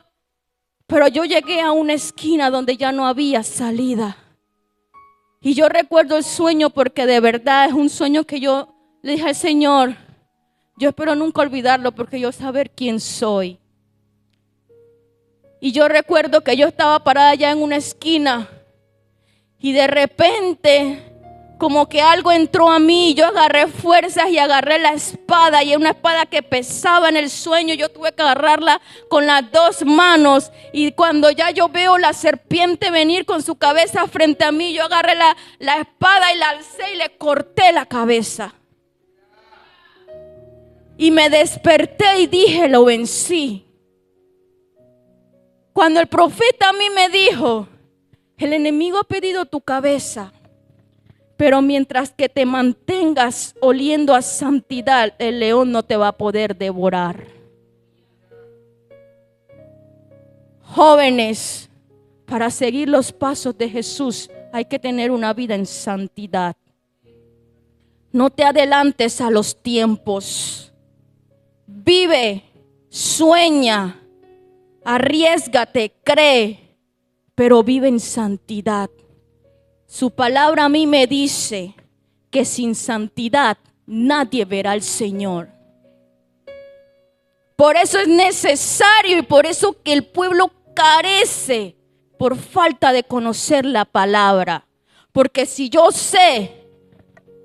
pero yo llegué a una esquina donde ya no había salida. Y yo recuerdo el sueño porque de verdad es un sueño que yo le dije al Señor, yo espero nunca olvidarlo porque yo saber quién soy. Y yo recuerdo que yo estaba parada allá en una esquina y de repente como que algo entró a mí. Yo agarré fuerzas y agarré la espada y una espada que pesaba en el sueño. Yo tuve que agarrarla con las dos manos y cuando ya yo veo la serpiente venir con su cabeza frente a mí, yo agarré la espada y la alcé y le corté la cabeza. Y me desperté y dije, lo vencí. Cuando el profeta a mí me dijo, el enemigo ha pedido tu cabeza, pero mientras que te mantengas oliendo a santidad, el león no te va a poder devorar. Jóvenes, para seguir los pasos de Jesús hay que tener una vida en santidad. No te adelantes a los tiempos. Vive, sueña, arriésgate, cree, pero vive en santidad. Su palabra a mí me dice que sin santidad nadie verá al Señor. Por eso es necesario y por eso que el pueblo carece por falta de conocer la palabra. Porque si yo sé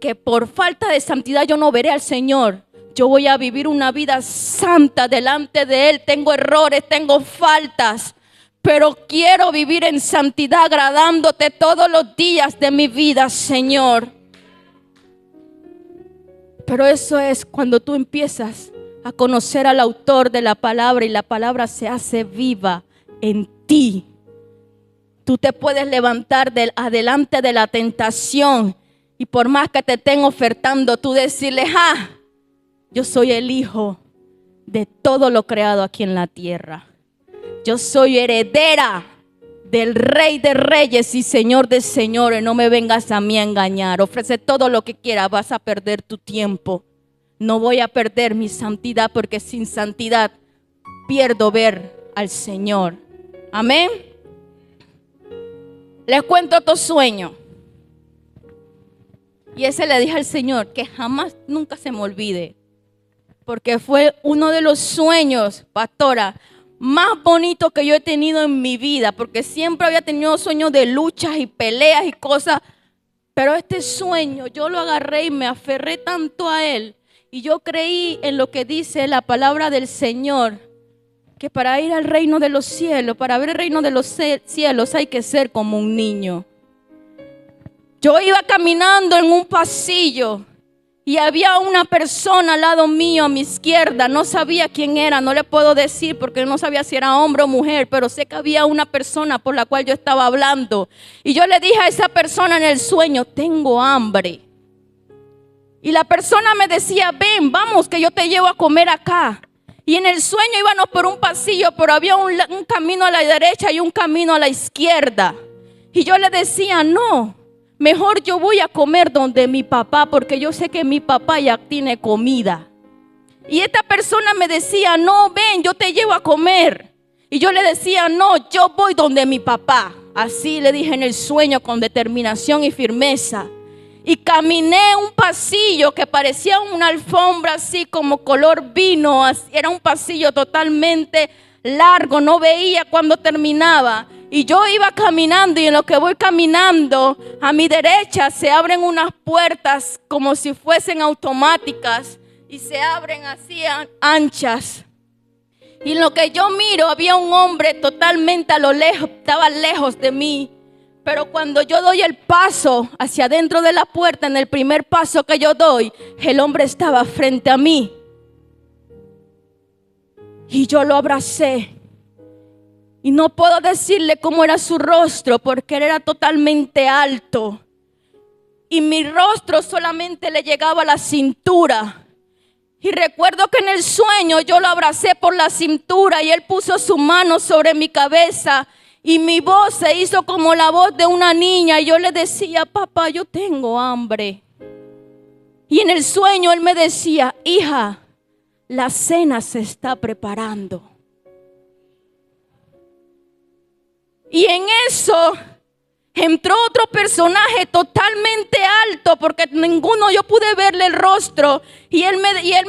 que por falta de santidad yo no veré al Señor, yo voy a vivir una vida santa delante de Él. Tengo errores, tengo faltas, pero quiero vivir en santidad agradándote todos los días de mi vida, Señor. Pero eso es cuando tú empiezas a conocer al autor de la palabra y la palabra se hace viva en ti. Tú te puedes levantar adelante de la tentación y por más que te estén ofertando, tú decirle, yo soy el hijo de todo lo creado aquí en la tierra. Yo soy heredera del Rey de Reyes y Señor de Señores. No me vengas a mí a engañar. Ofrece todo lo que quieras, vas a perder tu tiempo. No voy a perder mi santidad porque sin santidad pierdo ver al Señor. Amén. Les cuento otro sueño. Y ese le dije al Señor que jamás, nunca se me olvide. porque fue uno de los sueños, pastora, más bonitos que yo he tenido en mi vida, porque siempre había tenido sueños de luchas y peleas y cosas, pero este sueño yo lo agarré y me aferré tanto a él, y yo creí en lo que dice la palabra del Señor, que para ir al reino de los cielos, para ver el reino de los cielos hay que ser como un niño. Yo iba caminando en un pasillo y había una persona al lado mío, a mi izquierda. No sabía quién era, no le puedo decir porque no sabía si era hombre o mujer, pero sé que había una persona por la cual yo estaba hablando. Y yo le dije a esa persona en el sueño, tengo hambre. Y la persona me decía, ven, vamos que yo te llevo a comer acá. Y en el sueño íbamos por un pasillo, pero había un camino a la derecha y un camino a la izquierda. Y yo le decía, no, mejor yo voy a comer donde mi papá, porque yo sé que mi papá ya tiene comida. Y esta persona me decía, no, ven, yo te llevo a comer. Y yo le decía, no, yo voy donde mi papá. Así le dije en el sueño con determinación y firmeza. Y caminé un pasillo que parecía una alfombra así como color vino. Era un pasillo totalmente largo, no veía cuando terminaba. Y yo iba caminando y en lo que voy caminando, a mi derecha se abren unas puertas como si fuesen automáticas. Y se abren así anchas. Y en lo que yo miro había un hombre totalmente a lo lejos, estaba lejos de mí. Pero cuando yo doy el paso hacia adentro de la puerta, en el primer paso que yo doy, el hombre estaba frente a mí. Y yo lo abracé. Y no puedo decirle cómo era su rostro, porque él era totalmente alto. Y mi rostro solamente le llegaba a la cintura. Y recuerdo que en el sueño yo lo abracé por la cintura y él puso su mano sobre mi cabeza. Y mi voz se hizo como la voz de una niña. Y yo le decía, papá, yo tengo hambre. Y en el sueño él me decía, hija, la cena se está preparando. Y en eso entró otro personaje totalmente alto, porque ninguno yo pude verle el rostro. Y él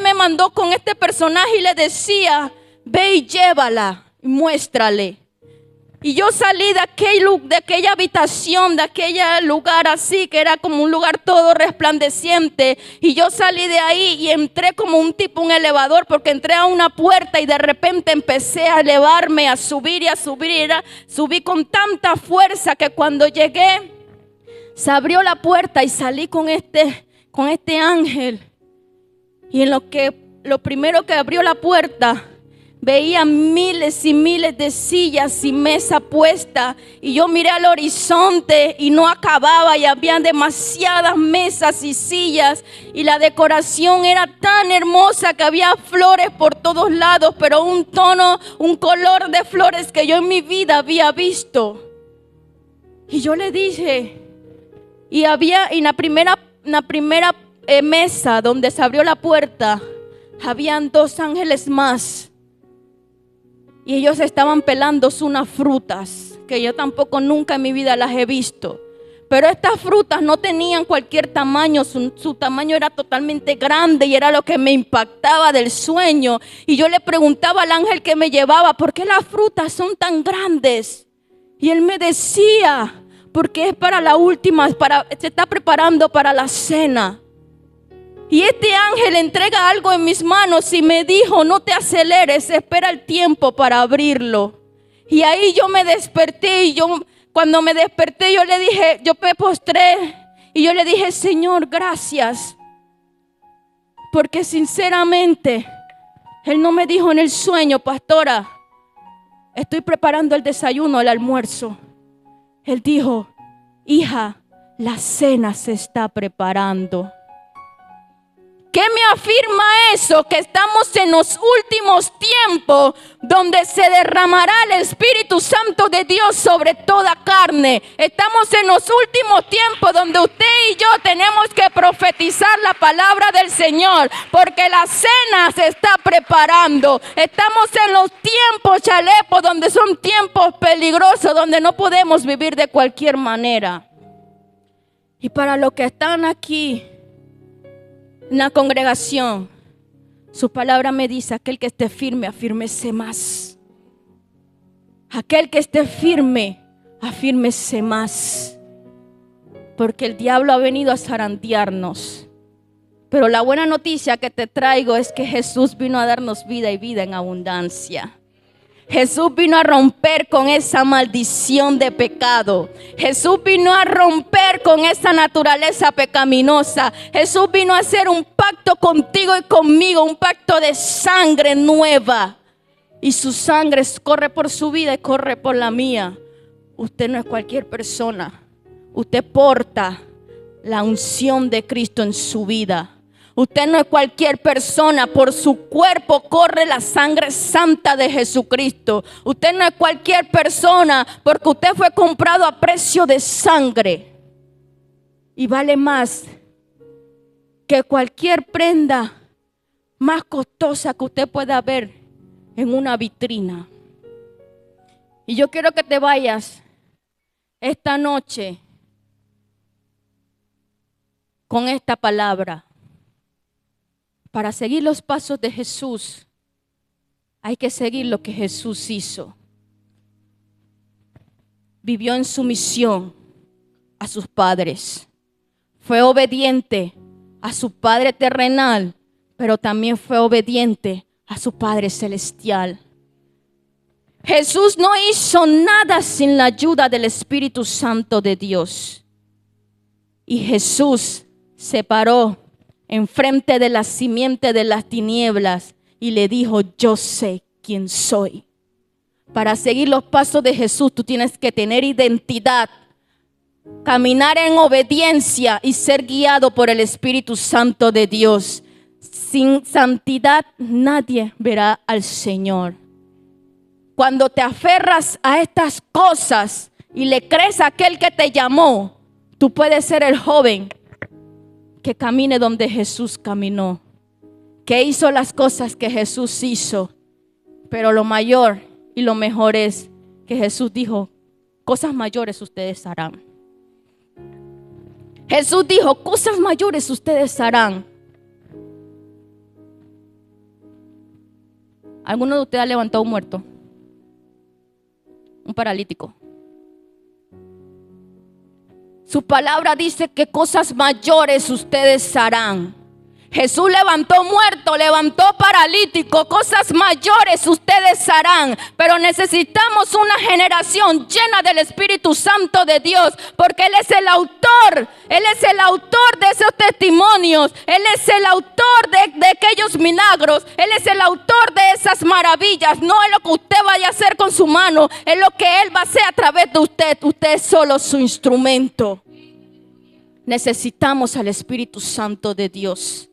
me mandó con este personaje y le decía, ve y llévala, y muéstrale. Y yo salí de aquella habitación, de aquel lugar así, que era como un lugar todo resplandeciente. Y yo salí de ahí y entré como un elevador, porque entré a una puerta y de repente empecé a elevarme, a subir y a subir. Subí con tanta fuerza que cuando llegué, se abrió la puerta y salí con este ángel. Y lo primero que abrió la puerta, veía miles y miles de sillas y mesa puesta. Y yo miré al horizonte y no acababa. Y había demasiadas mesas y sillas. Y la decoración era tan hermosa que había flores por todos lados. Pero un color de flores que yo en mi vida había visto. Y yo le dije, y en la primera mesa donde se abrió la puerta, habían 2 ángeles más. Y ellos estaban pelando unas frutas que yo tampoco nunca en mi vida las he visto. Pero estas frutas no tenían cualquier tamaño, su tamaño era totalmente grande y era lo que me impactaba del sueño. Y yo le preguntaba al ángel que me llevaba, ¿por qué las frutas son tan grandes? Y él me decía, porque es para la última, se está preparando para la cena. Y este ángel entrega algo en mis manos y me dijo, no te aceleres, espera el tiempo para abrirlo. Y ahí yo me desperté y cuando me desperté yo le dije, yo me postré y yo le dije, Señor, gracias. Porque sinceramente, Él no me dijo en el sueño, pastora, estoy preparando el desayuno, el almuerzo. Él dijo, hija, la cena se está preparando. ¿Qué me afirma eso? Que estamos en los últimos tiempos donde se derramará el Espíritu Santo de Dios sobre toda carne. Estamos en los últimos tiempos donde usted y yo tenemos que profetizar la palabra del Señor, porque la cena se está preparando. Estamos en los tiempos, chalepos, donde son tiempos peligrosos, donde no podemos vivir de cualquier manera. Y para los que están aquí en la congregación, Su palabra me dice, aquel que esté firme, afírmese más. Aquel que esté firme, afírmese más. Porque el diablo ha venido a zarandearnos. Pero la buena noticia que te traigo es que Jesús vino a darnos vida y vida en abundancia. Jesús vino a romper con esa maldición de pecado. Jesús vino a romper con esa naturaleza pecaminosa. Jesús vino a hacer un pacto contigo y conmigo, un pacto de sangre nueva. Y su sangre corre por su vida y corre por la mía. Usted no es cualquier persona. Usted porta la unción de Cristo en su vida. Usted no es cualquier persona, por su cuerpo corre la sangre santa de Jesucristo. Usted no es cualquier persona, porque usted fue comprado a precio de sangre. Y vale más que cualquier prenda más costosa que usted pueda ver en una vitrina. Y yo quiero que te vayas esta noche con esta palabra. Para seguir los pasos de Jesús, hay que seguir lo que Jesús hizo. Vivió en sumisión a sus padres. Fue obediente a su Padre terrenal, pero también fue obediente a su Padre celestial. Jesús no hizo nada sin la ayuda del Espíritu Santo de Dios. Y Jesús se paró enfrente de la simiente de las tinieblas y le dijo: yo sé quién soy. Para seguir los pasos de Jesús, tú tienes que tener identidad, caminar en obediencia y ser guiado por el Espíritu Santo de Dios. Sin santidad nadie verá al Señor. Cuando te aferras a estas cosas y le crees a aquel que te llamó, tú puedes ser el joven que camine donde Jesús caminó, que hizo las cosas que Jesús hizo. Pero lo mayor y lo mejor es que Jesús dijo: cosas mayores ustedes harán. Jesús dijo: cosas mayores ustedes harán. ¿Alguno de ustedes ha levantado un muerto? Un paralítico. Su palabra dice que cosas mayores ustedes harán. Jesús levantó muerto, levantó paralítico, cosas mayores ustedes harán. Pero necesitamos una generación llena del Espíritu Santo de Dios, porque Él es el autor de esos testimonios, Él es el autor de aquellos milagros, Él es el autor de esas maravillas. No es lo que usted vaya a hacer con su mano, es lo que Él va a hacer a través de usted. Usted es solo su instrumento. Necesitamos al Espíritu Santo de Dios.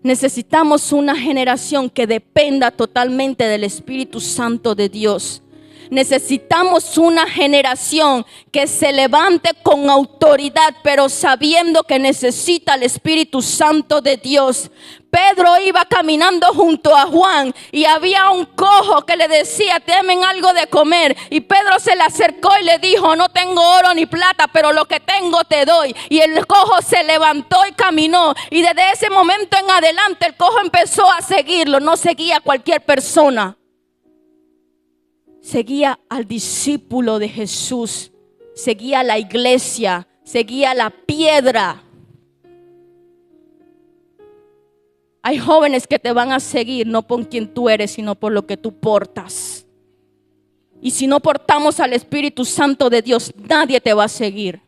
Necesitamos una generación que dependa totalmente del Espíritu Santo de Dios. Necesitamos una generación que se levante con autoridad, pero sabiendo que necesita el Espíritu Santo de Dios. Pedro iba caminando junto a Juan y había un cojo que le decía: denme algo de comer. Y Pedro se le acercó y le dijo: no tengo oro ni plata, pero lo que tengo te doy. Y el cojo se levantó y caminó. Y desde ese momento en adelante el cojo empezó a seguirlo. No seguía a cualquier persona, seguía al discípulo de Jesús, seguía a la iglesia, seguía a la piedra. Hay jóvenes que te van a seguir no por quien tú eres, sino por lo que tú portas. Y si no portamos al Espíritu Santo de Dios, nadie te va a seguir.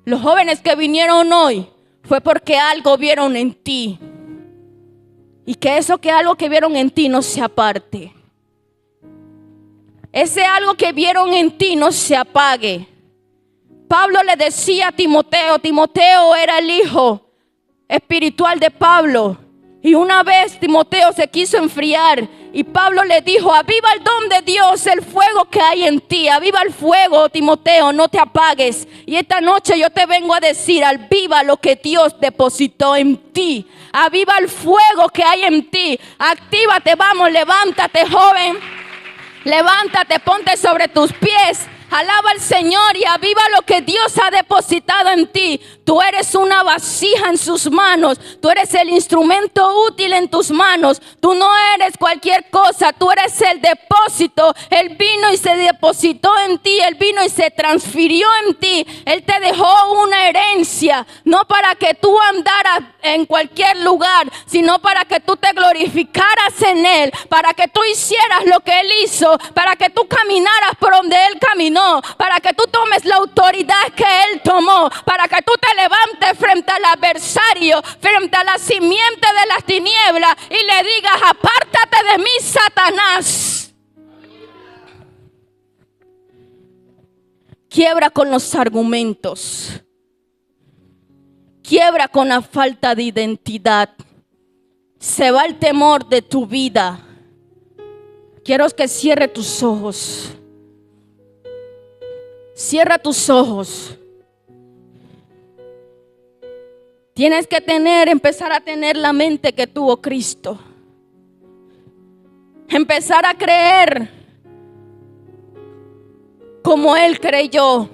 Los jóvenes que vinieron hoy fue porque algo vieron en ti. Y que eso que algo que vieron en ti no se aparte. Ese algo que vieron en ti no se apague. Pablo le decía a Timoteo, Timoteo era el hijo espiritual de Pablo. Y una vez Timoteo se quiso enfriar y Pablo le dijo: aviva el don de Dios, el fuego que hay en ti. Aviva el fuego, Timoteo, no te apagues. Y esta noche yo te vengo a decir: aviva lo que Dios depositó en ti. Aviva el fuego que hay en ti. Actívate, vamos, levántate, joven. Levántate, ponte sobre tus pies. Alaba al Señor y aviva lo que Dios ha depositado en ti. Tú eres una vasija en sus manos. Tú eres el instrumento útil en tus manos. Tú no eres cualquier cosa. Tú eres el depósito. Él vino y se depositó en ti. Él vino y se transfirió en ti. Él te dejó una herencia. No para que tú andaras en cualquier lugar, sino para que tú te glorificaras en Él. Para que tú hicieras lo que Él hizo. Para que tú caminaras por donde Él caminó. Para que tú tomes la autoridad que Él tomó. Para que tú te levantes frente al adversario, frente a la simiente de las tinieblas y le digas: apártate de mí, Satanás. Quiebra con los argumentos. Quiebra con la falta de identidad. Se va el temor de tu vida. Quiero que cierre tus ojos. Cierra tus ojos. Tienes que empezar a tener la mente que tuvo Cristo. Empezar a creer como Él creyó.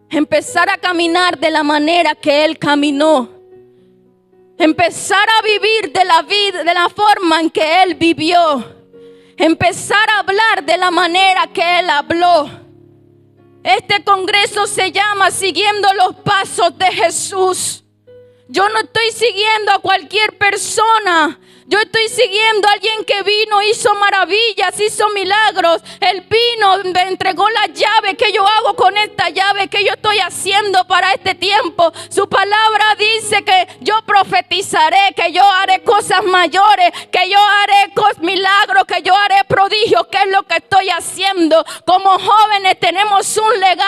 Empezar a caminar de la manera que Él caminó. Empezar a vivir de la vida, de la forma en que Él vivió. Empezar a hablar de la manera que Él habló. Este congreso se llama Siguiendo los Pasos de Jesús. Yo no estoy siguiendo a cualquier persona. Yo estoy siguiendo a alguien que vino, hizo maravillas, hizo milagros. Él vino, me entregó la llave. ¿Qué yo hago con esta llave? ¿Qué yo estoy haciendo para este tiempo? Su palabra dice que yo profetizaré, que yo haré cosas mayores, que yo haré milagros, que yo haré prodigios. ¿Qué es lo que estoy haciendo? Como jóvenes tenemos un legado.